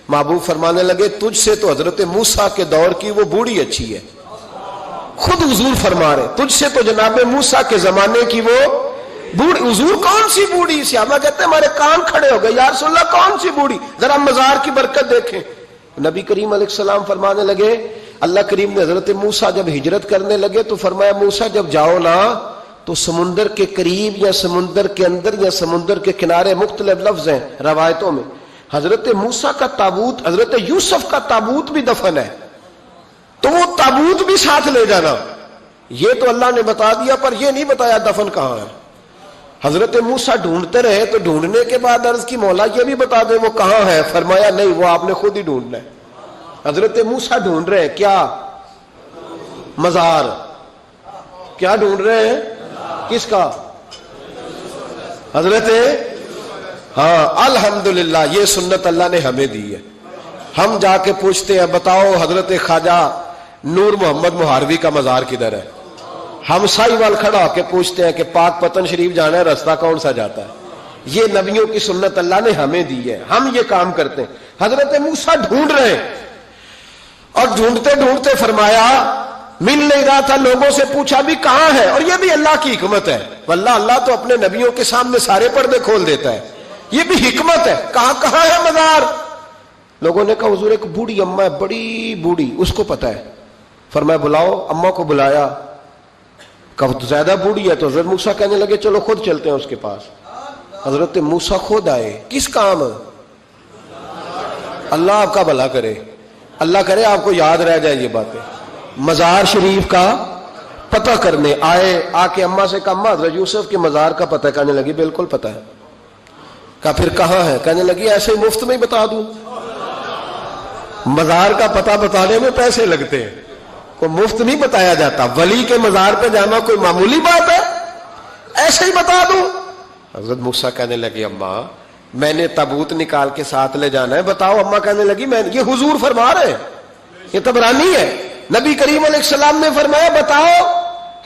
محبوب فرمانے لگے تجھ سے تو حضرت موسیٰ کے دور کی وہ بوڑھی اچھی ہے۔ خود حضور فرما رہے تجھ سے تو جناب موسیٰ کے زمانے کی وہ بوڑھی۔ حضور کون سی بوڑھی؟ صحابہ کہتے ہیں ہمارے کان کھڑے ہو گئے، یا رسول اللہ کون سی بوڑھی؟ ذرا مزار کی برکت دیکھیں۔ نبی کریم علیہ السلام فرمانے لگے، اللہ کریم نے حضرت موسیٰ جب ہجرت کرنے لگے تو فرمایا موسیٰ جب جاؤ نا تو سمندر کے قریب یا سمندر کے اندر یا سمندر کے کنارے، مختلف لفظ ہیں روایتوں میں، حضرت موسیٰ کا تابوت، حضرت یوسف کا تابوت بھی دفن ہے، تو وہ تابوت بھی ساتھ لے جانا۔ یہ تو اللہ نے بتا دیا پر یہ نہیں بتایا دفن کہاں ہے۔ حضرت موسیٰ ڈھونڈتے رہے تو ڈھونڈنے کے بعد عرض کی مولا یہ بھی بتا دے وہ کہاں ہے؟ فرمایا نہیں، وہ آپ نے خود ہی ڈھونڈنا ہے۔ حضرت موسیٰ ڈھونڈ رہے ہیں کیا؟ مزار۔ کیا ڈھونڈ رہے ہیں؟ کس کا؟ حضرت، ہاں الحمدللہ یہ سنت اللہ نے ہمیں دی ہے۔ ہم جا کے پوچھتے ہیں بتاؤ حضرت خواجہ نور محمد مہاروی کا مزار کدھر ہے؟ ہم سائی وال کھڑا ہو کے پوچھتے ہیں کہ پاک پتن شریف جانا ہے، راستہ کون سا جاتا ہے؟ یہ نبیوں کی سنت اللہ نے ہمیں دی ہے، ہم یہ کام کرتے ہیں۔ حضرت موسیٰ ڈھونڈ رہے ہیں اور ڈھونڈتے ڈھونڈتے فرمایا مل نہیں رہا تھا، لوگوں سے پوچھا بھی کہاں ہے، اور یہ بھی اللہ کی حکمت ہے، واللہ اللہ تو اپنے نبیوں کے سامنے سارے پردے کھول دیتا ہے، یہ بھی حکمت ہے۔ کہاں ہے مزار؟ لوگوں نے کہا حضور ایک بوڑھی اماں ہے، بڑی بوڑھی، اس کو پتا ہے۔ فرمایا بلاؤ، اماں کو بلایا، کہا تو زیادہ بوڑھی ہے، تو حضرت موسیٰ کہنے لگے چلو خود چلتے ہیں اس کے پاس۔ حضرت موسیٰ خود آئے، کس کام؟ اللہ آپ کا بھلا کرے، اللہ کرے آپ کو یاد رہ جائے یہ باتیں، مزار شریف کا پتہ کرنے آئے۔ آ کے اماں سے کہا اماں حضرت یوسف کے مزار کا پتہ ہے؟ کہنے لگی بالکل پتہ ہے۔ کہا پھر کہاں ہے؟ کہنے لگی ایسے ہی مفت میں ہی بتا دوں، مزار کا پتہ بتانے میں پیسے لگتے ہیں، کوئی مفت نہیں بتایا جاتا۔ ولی کے مزار پہ جانا کوئی معمولی بات ہے؟ ایسے ہی بتا دوں۔ حضرت موسیٰ کہنے لگے اماں میں نے تابوت نکال کے ساتھ لے جانا ہے، بتاؤ۔ اماں کہنے لگی میں، یہ حضور فرما رہے ہیں، یہ طبرانی ہے، نبی کریم علیہ السلام نے فرمایا بتاؤ۔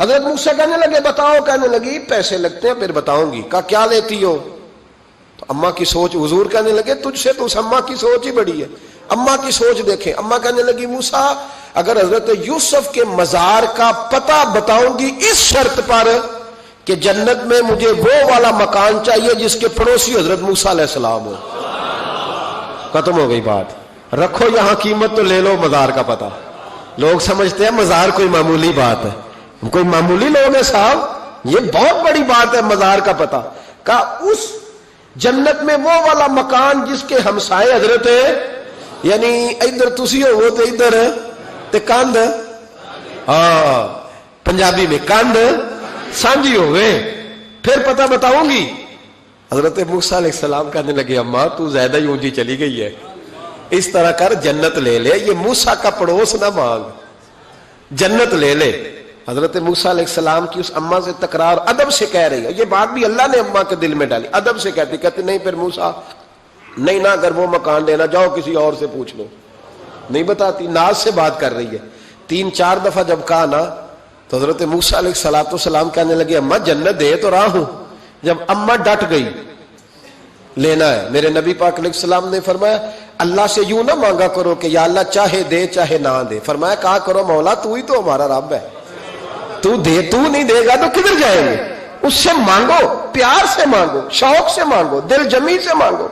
حضرت موسیٰ کہنے لگے بتاؤ، کہنے لگی پیسے لگتے ہیں پھر بتاؤں گی۔ کہا کیا لیتی ہو؟ تو اماں کی سوچ، حضور کہنے لگے تجھ سے تو اس اماں کی سوچ ہی بڑی ہے، اماں کی سوچ دیکھیں۔ اماں کہنے لگی موسیٰ اگر حضرت یوسف کے مزار کا پتہ بتاؤں گی اس شرط پر کہ جنت میں مجھے وہ والا مکان چاہیے جس کے پڑوسی حضرت موسیٰ علیہ السلام ہو۔ ختم ہو گئی بات، رکھو یہاں قیمت تو لے لو مزار کا پتہ۔ لوگ سمجھتے ہیں مزار کوئی معمولی بات ہے، کوئی معمولی لوگ ہیں صاحب، یہ بہت بڑی بات ہے مزار کا پتہ۔ کہا اس جنت میں وہ والا مکان جس کے ہمسائے حضرت ہے، یعنی ادھر تسی ہو وہ تو ادھر تے کاندھ، ہاں پنجابی میں کاندھ سانجی ہوئے، پھر پتہ بتاؤں گی۔ حضرت موسیٰ علیہ السلام کہنے لگے اماں تو زیادہ ہی اونچی چلی گئی ہے، اس طرح کر جنت لے لے، یہ موسیٰ کا پڑوس نہ مانگ، جنت لے لے۔ حضرت موسیٰ علیہ السلام کی اس اماں سے تکرار ادب سے کہہ رہی ہے، یہ بات بھی اللہ نے اماں کے دل میں ڈالی، ادب سے کہتی نہیں پھر موسیٰ نہیں نہ اگر وہ مکان لینا جاؤ کسی اور سے پوچھ لو، نہیں بتاتی، ناز سے بات کر رہی ہے۔ 3-4 دفعہ جب کہا نا تو حضرت موسیٰ علیہ السلام کہنے لگے اماں جنت دے تو رہا ہوں۔ جب اماں ڈٹ گئی لینا ہے، میرے نبی پاک علیہ السلام نے فرمایا اللہ سے یوں نہ مانگا کرو کہ یا اللہ چاہے دے چاہے نہ دے، فرمایا کہا کرو مولا تو ہی تو ہمارا رب ہے، تو دے، تو نہیں دے گا تو کدھر جائیں گے؟ اس سے مانگو، پیار سے مانگو، شوق سے مانگو، دل جمی سے مانگو۔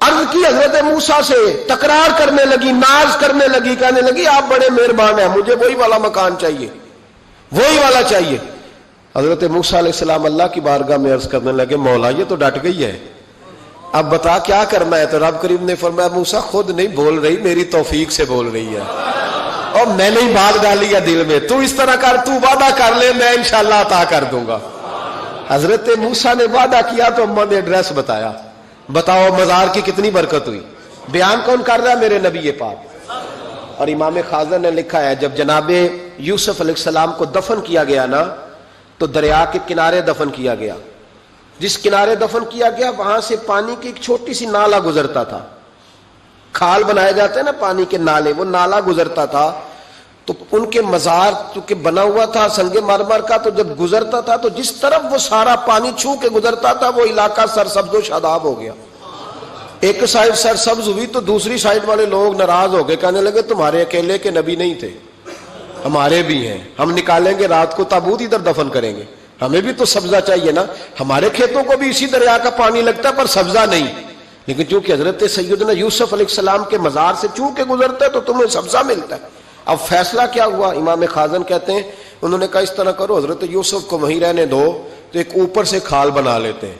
عرض کی حضرت موسیٰ سے، تکرار کرنے لگی، ناز کرنے لگی، کہنے لگی آپ بڑے مہربان ہیں، مجھے وہی والا مکان چاہیے، وہی والا چاہیے۔ حضرت موسیٰ علیہ السلام اللہ کی بارگاہ میں عرض کرنے لگے مولا یہ تو ڈٹ گئی ہے، اب بتا کیا کرنا ہے؟ تو رب کریم نے فرمایا موسیٰ خود نہیں بول رہی، میری توفیق سے بول رہی ہے، اور میں نے ہی بات ڈالی ہے دل میں، تو اس طرح کر، تو وعدہ کر لے میں انشاءاللہ عطا کر دوں گا۔ حضرت موسیٰ نے وعدہ کیا تو اماں نے ایڈریس بتایا۔ بتاؤ مزار کی کتنی برکت ہوئی۔ بیان کون کر رہا ہے؟ میرے نبی پاک۔ اور امام خازن نے لکھا ہے جب جناب یوسف علیہ السلام کو دفن کیا گیا نا تو دریا کے کنارے دفن کیا گیا، جس کنارے دفن کیا گیا وہاں سے پانی کی ایک چھوٹی سی نالا گزرتا تھا، کھال بنائے جاتے ہیں نا پانی کے نالے، وہ نالا گزرتا تھا، تو ان کے مزار چونکہ بنا ہوا تھا سنگ مرمر کا، تو جب گزرتا تھا تو جس طرف وہ سارا پانی چھو کے گزرتا تھا وہ علاقہ سرسبز و شاداب ہو گیا۔ ایک سائڈ سرسبز ہوئی تو دوسری سائڈ والے لوگ ناراض ہو گئے، کہنے لگے تمہارے اکیلے کے نبی نہیں تھے، ہمارے بھی ہیں، ہم نکالیں گے رات کو تابوت ادھر دفن کریں گے، ہمیں بھی تو سبزہ چاہیے نا، ہمارے کھیتوں کو بھی اسی دریا کا پانی لگتا ہے پر سبزہ نہیں، لیکن چونکہ حضرت سیدنا یوسف علیہ السلام کے مزار سے چوں کے گزرتا ہے تو تمہیں سبزہ ملتا ہے۔ اب فیصلہ کیا ہوا؟ امام خازن کہتے ہیں انہوں نے کہا اس طرح کرو حضرت یوسف کو وہیں رہنے دو، تو ایک اوپر سے کھال بنا لیتے ہیں،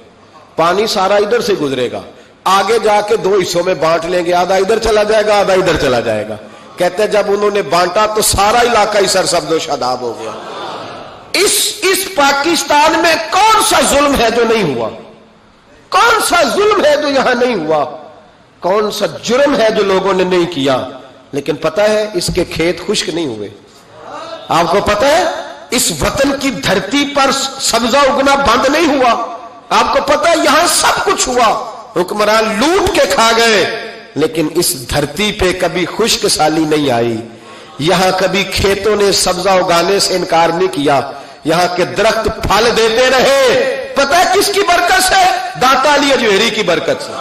پانی سارا ادھر سے گزرے گا، آگے جا کے دو حصوں میں بانٹ لیں گے، آدھا ادھر چلا جائے گا آدھا ادھر چلا جائے گا۔ کہتے ہیں جب انہوں نے بانٹا تو سارا علاقہ ہی سرسبز و شاداب ہو گیا۔ اس پاکستان میں کون سا ظلم ہے جو نہیں ہوا؟ کون سا ظلم ہے جو یہاں نہیں ہوا؟ کون سا جرم ہے جو لوگوں نے نہیں کیا؟ لیکن پتہ ہے اس کے کھیت خشک نہیں ہوئے۔ آپ کو پتہ ہے اس وطن کی دھرتی پر سبزہ اگنا بند نہیں ہوا۔ آپ کو پتہ ہے یہاں سب کچھ ہوا، حکمران لوٹ کے کھا گئے، لیکن اس دھرتی پہ کبھی خشک سالی نہیں آئی۔ یہاں کبھی کھیتوں نے سبزہ اگانے سے انکار نہیں کیا، یہاں کے درخت پھل دیتے رہے۔ پتہ ہے کس کی برکت سے؟ داتا علی اجویری کی برکت سے۔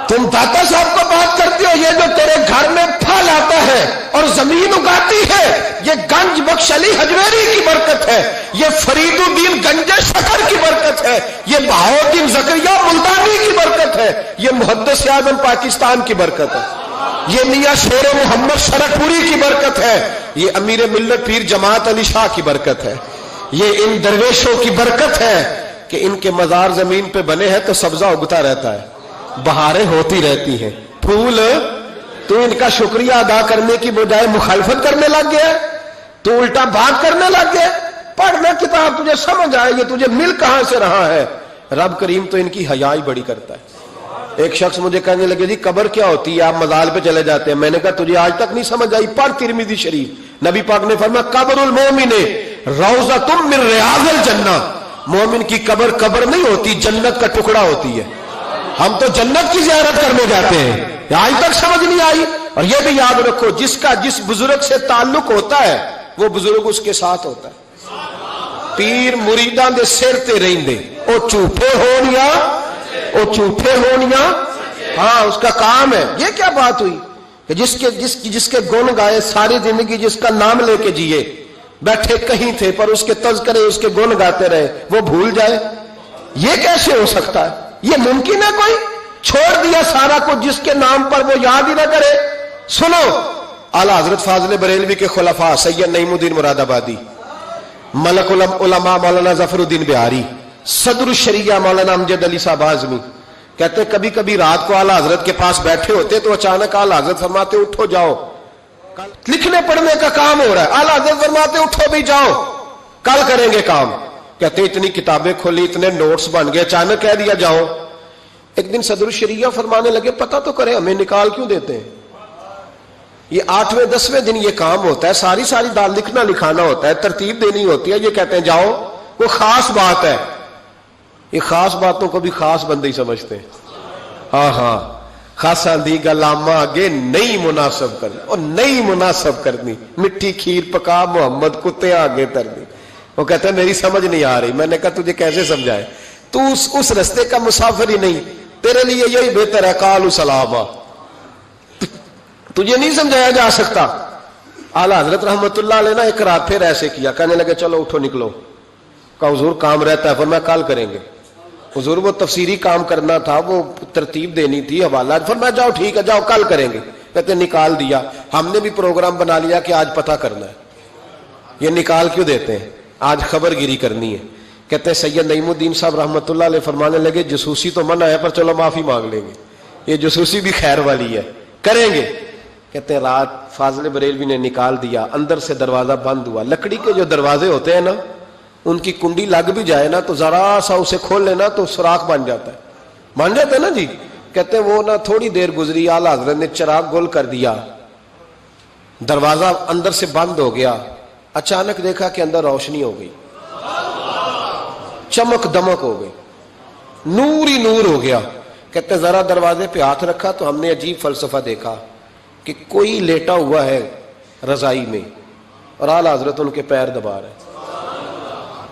تم داتا صاحب کو بات کرتے ہو، یہ جو تیرے گھر میں پھل آتا ہے اور زمین اگاتی ہے یہ گنج بخش علی حجویری کی برکت ہے، یہ فرید الدین گنج شکر کی برکت ہے، یہ بہاؤالدین زکریا ملتانی کی برکت ہے، یہ محدث اعظم پاکستان کی برکت ہے، یہ میاں شیر محمد شرک پوری کی برکت ہے، یہ امیر ملت پیر جماعت علی شاہ کی برکت ہے، یہ ان درویشوں کی برکت ہے کہ ان کے مزار زمین پہ بنے ہیں تو سبزہ اگتا رہتا ہے، بہاریں ہوتی رہتی ہیں، پھول۔ تو ان کا شکریہ ادا کرنے کی بجائے مخالفت کرنے لگ گیا، تو الٹا بات کرنے لگ گیا۔ پڑھنا کتاب تجھے سمجھ آئے گی، تجھے مل کہاں سے رہا ہے۔ رب کریم تو ان کی حیائی بڑی کرتا ہے۔ ایک شخص مجھے کہنے لگے جی قبر کیا ہوتی ہے، آپ مزار پہ چلے جاتے ہیں۔ میں نے کہا تجھے آج تک نہیں سمجھ آئی، پڑھ ترمذی شریف، نبی پاک نے فرمایا قبر المومن روضۃ من ریاض الجنہ، مومن کی قبر قبر نہیں ہوتی، جنت کا ٹکڑا ہوتی ہے۔ ہم تو جنت کی زیارت کرنے جاتے ہیں، آج تک سمجھ نہیں آئی۔ اور یہ بھی یاد رکھو جس کا جس بزرگ سے تعلق ہوتا ہے وہ بزرگ اس کے ساتھ ہوتا ہے۔ پیر مریداں دے سر تے رہندے، او جھوٹے ہونیا، او جھوٹے ہونیا، ہاں اس کا کام ہے۔ یہ کیا بات ہوئی کہ جس کے گن گائے ساری زندگی، جس کا نام لے کے جیے، بیٹھے کہیں تھے پر اس کے تذکرے اس کے گن گاتے رہے، وہ بھول جائے؟ یہ کیسے ہو سکتا ہے؟ یہ ممکن ہے؟ کوئی چھوڑ دیا سارا کچھ جس کے نام پر وہ یاد ہی نہ کرے؟ سنو، اعلیٰ حضرت فاضل بریلوی کے خلفاء سید نعیم الدین مراد آبادی، ملک العلماء مولانا ظفر الدین بہاری، صدر الشریعہ مولانا امجد علی صاحب اعظمی کہتے ہیں کبھی کبھی رات کو اعلیٰ حضرت کے پاس بیٹھے ہوتے تو اچانک اعلیٰ حضرت فرماتے اٹھو جاؤ، لکھنے پڑھنے کا کام ہو رہا ہے، اعلیٰ حضرت فرماتے اٹھو بھی جاؤ کل کریں گے کام۔ کہتے اتنی کتابیں کھولی، اتنے نوٹس بن گئے، اچانک کہہ دیا جاؤ۔ ایک دن صدر الشریعہ فرمانے لگے پتہ تو کرے ہمیں نکال کیوں دیتے ہیں؟ یہ 8ویں 10ویں دن یہ کام ہوتا ہے، ساری دال لکھنا لکھانا ہوتا ہے، ترتیب دینی ہوتی ہے، یہ کہتے ہیں جاؤ، کوئی خاص بات ہے۔ یہ خاص باتوں کو بھی خاص بندے ہی سمجھتے ہیں۔ ہاں خاصا دی گلاما آگے نہیں مناسب کرنی، اور نہیں مناسب کرنی، مٹھی کھیر پکا محمد کتے آگے ترنی۔ وہ کہتے ہیں میری سمجھ نہیں آ رہی۔ میں نے کہا تجھے کیسے سمجھائے، تو اس رستے کا مسافر ہی نہیں، تیرے لیے یہی بہتر ہے قالوا سلاما، تجھے نہیں سمجھایا جا سکتا۔ اعلیٰ حضرت رحمت اللہ علیہ نے ایک رات پھر ایسے کیا، کہنے لگے چلو اٹھو نکلو۔ کہا حضور کام رہتا ہے، فرمایا کل کریں گے۔ حضور وہ تفسیری کام کرنا تھا، وہ ترتیب دینی تھی، حوالہ، فرمایا جاؤ ٹھیک ہے جاؤ کل کریں گے۔ کہتے نکال دیا۔ ہم نے بھی پروگرام بنا لیا کہ آج پتہ کرنا ہے۔ یہ نکال کیوں دیتے ہیں؟ آج خبر گیری کرنی ہے. کہتے ہیں سید نعیم الدین صاحب رحمۃ اللہ علیہ فرمانے لگے جاسوسی تو منع ہے پر چلو معافی مانگ لیں گے, یہ جاسوسی بھی خیر والی ہے, کریں گے. کہتے ہیں رات فاضل بریلوی نے نکال دیا, اندر سے دروازہ بند ہوا. لکڑی کے جو دروازے ہوتے ہیں نا, ان کی کنڈی لگ بھی جائے نا تو ذرا سا اسے کھول لینا تو سوراخ بن جاتا ہے, مان جاتا ہے نا جی. کہتے ہیں وہ نا تھوڑی دیر گزری, اعلیٰ حضرت نے چراغ گول کر دیا, دروازہ اندر سے بند ہو گیا. اچانک دیکھا کہ اندر روشنی ہو گئی, چمک دمک ہو گئی, نور ہی نور ہو گیا. کہتے ہیں ذرا دروازے پہ ہاتھ رکھا تو ہم نے عجیب فلسفہ دیکھا کہ کوئی لیٹا ہوا ہے رضائی میں اور اعلیٰ حضرت ان کے پیر دبا رہے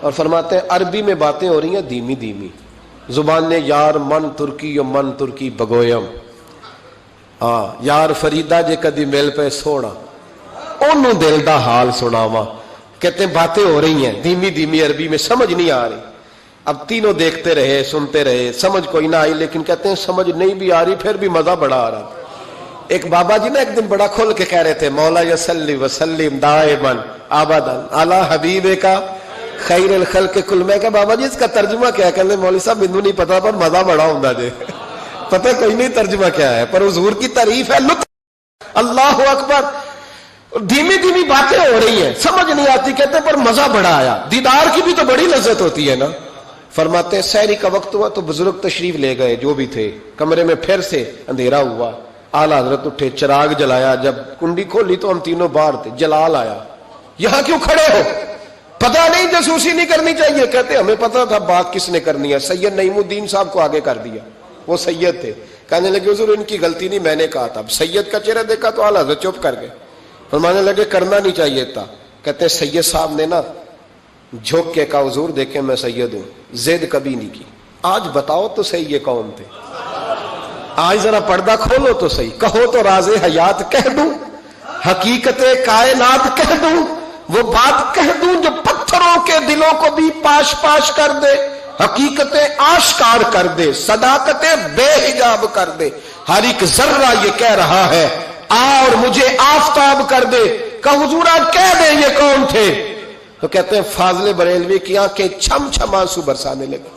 اور فرماتے ہیں عربی میں باتیں ہو رہی ہیں دھیمی دھیمی, زبان نے یار من ترکی و من ترکی بگویم, یار فریدا جے کدی مل پہ سونا انہوں دل دا حال سناواں. کہتے ہیں باتیں ہو رہی ہیں دھیمی دھیمی عربی میں, سمجھ نہیں آ رہی. اب تینوں دیکھتے رہے سنتے رہے, سمجھ کوئی نہ آئی, لیکن کہتے ہیں سمجھ نہیں بھی آ رہی پھر بھی مزہ بڑا آ رہا. ایک بابا جی نا ایک دن بڑا کھل کے کہہ رہے تھے مولا یصلی وسلم دائما ابدا علی حبیب کا خیر الخلق کل. میں کہ بابا جی اس کا ترجمہ کیا ہے؟ کہنے مولوی صاحب مینوں نہیں پتا پر مزہ بڑا ہوندا جے. پتہ کوئی نہیں ترجمہ کیا ہے, پر حضور کی تعریف ہے, لطف. اللہ اکبر. دھیمی دھیمی باتیں ہو رہی ہیں, سمجھ نہیں آتی. کہتے پر مزہ بڑا آیا. دیدار کی بھی تو بڑی لذت ہوتی ہے نا. فرماتے ہیں سحری کا وقت ہوا تو بزرگ تشریف لے گئے جو بھی تھے, کمرے میں پھر سے اندھیرا ہوا. اعلیٰ حضرت اٹھے, چراغ جلایا, جب کنڈی کھولی تو ہم تینوں باہر تھے. جلال آیا, یہاں کیوں کھڑے ہو؟ پتہ نہیں جاسوسی نہیں کرنی چاہیے. کہتے ہمیں پتہ تھا بات کس نے کرنی ہے, سید نعیم الدین صاحب کو آگے کر دیا, وہ سید تھے. کہنے لگے حضور ان کی غلطی نہیں, میں نے کہا تھا. اب سید کا چہرہ دیکھا تو اعلیٰ حضرت چپ کر گئے, فرمانے لگے کرنا نہیں چاہیے تھا. کہتے ہیں سید صاحب نے نا جھوک کے کہا حضور دیکھیں میں سید ہوں, زید کبھی نہیں کی. آج بتاؤ تو صحیح یہ کون تھے؟ آج ذرا پردہ کھولو تو صحیح, کہو تو راز حیات کہہ دوں, حقیقت کائنات کہہ دوں, وہ بات کہہ دوں جو پتھروں کے دلوں کو بھی پاش پاش کر دے, حقیقتیں آشکار کر دے, صداقتیں بے حجاب کر دے. ہر ایک ذرہ یہ کہہ رہا ہے آ اور مجھے آفتاب کر دے. کہ حضور آج کہہ دے یہ کون تھے؟ تو کہتے ہیں فاضل بریلوی کی آنکھیں چھم چھم آنسو برسانے لگے,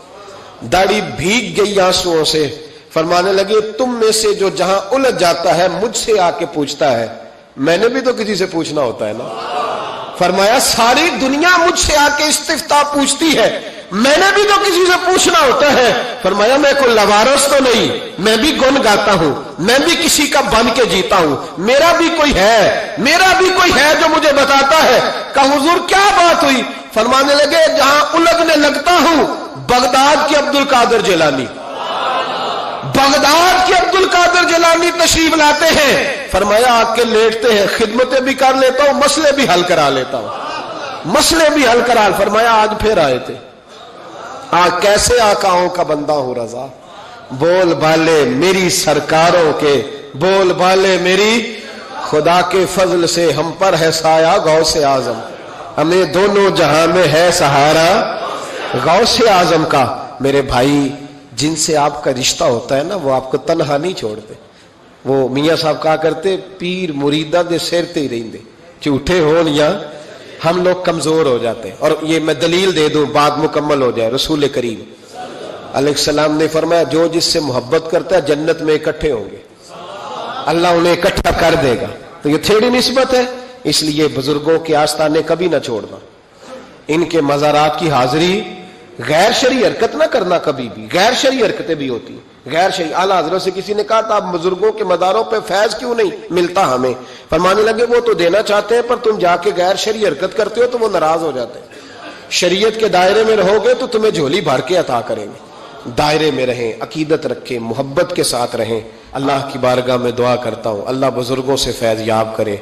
داڑھی بھیگ گئی آنسوؤں سے. فرمانے لگے تم میں سے جو جہاں الجھ جاتا ہے مجھ سے آ کے پوچھتا ہے, میں نے بھی تو کسی سے پوچھنا ہوتا ہے نا. فرمایا ساری دنیا مجھ سے آ کے استفتاء پوچھتی ہے, میں نے بھی تو کسی سے پوچھنا ہوتا ہے. فرمایا میں کوئی لوارث تو نہیں, میں بھی گن گاتا ہوں, میں بھی کسی کا بن کے جیتا ہوں, میرا بھی کوئی ہے جو مجھے بتاتا ہے. کہ حضور کیا بات ہوئی؟ فرمانے لگے جہاں الجھنے لگتا ہوں بغداد کے عبد القادر جیلانی, بغداد کے عبد القادر جیلانی تشریف لاتے ہیں. فرمایا آ کے لیٹتے ہیں, خدمتیں بھی کر لیتا ہوں, مسئلے بھی حل کرا لیتا ہوں, مسئلے بھی حل کرا. فرمایا آج پھر آئے تھے, کیسے آقاؤں کا بندہ ہوں رضا, بول بالے میری سرکاروں کے, بول بالے میری خدا کے فضل سے ہم پر ہے سایہ غوث اعظم, ہمیں دونوں جہاں میں ہے سہارا غوث اعظم کا. میرے بھائی جن سے آپ کا رشتہ ہوتا ہے نا وہ آپ کو تنہا نہیں چھوڑتے. وہ میاں صاحب کہا کرتے پیر مریدہ دے سیر تے ہی رہندے, جھوٹے ہون یا ہم لوگ کمزور ہو جاتے ہیں. اور یہ میں دلیل دے دوں بات مکمل ہو جائے. رسول کریم علیہ السلام نے فرمایا جو جس سے محبت کرتا ہے جنت میں اکٹھے ہوں گے, اللہ انہیں اکٹھا کر دے گا. تو یہ تھوڑی نسبت ہے, اس لیے بزرگوں کے آستانے کبھی نہ چھوڑنا, ان کے مزارات کی حاضری, غیر شرعی حرکت نہ کرنا کبھی بھی. غیر شرعی حرکتیں بھی ہوتی ہیں, غیر شرعی. اعلیٰ حضرت سے کسی نے کہا تھا آپ بزرگوں کے مزاروں پہ فیض کیوں نہیں ملتا ہمیں؟ فرمانے لگے وہ تو دینا چاہتے ہیں پر تم جا کے غیر شرعی حرکت کرتے ہو تو وہ ناراض ہو جاتے ہیں. شریعت کے دائرے میں رہو گے تو تمہیں جھولی بھر کے عطا کریں گے. دائرے میں رہیں, عقیدت رکھیں, محبت کے ساتھ رہیں. اللہ کی بارگاہ میں دعا کرتا ہوں اللہ بزرگوں سے فیض یاب کرے.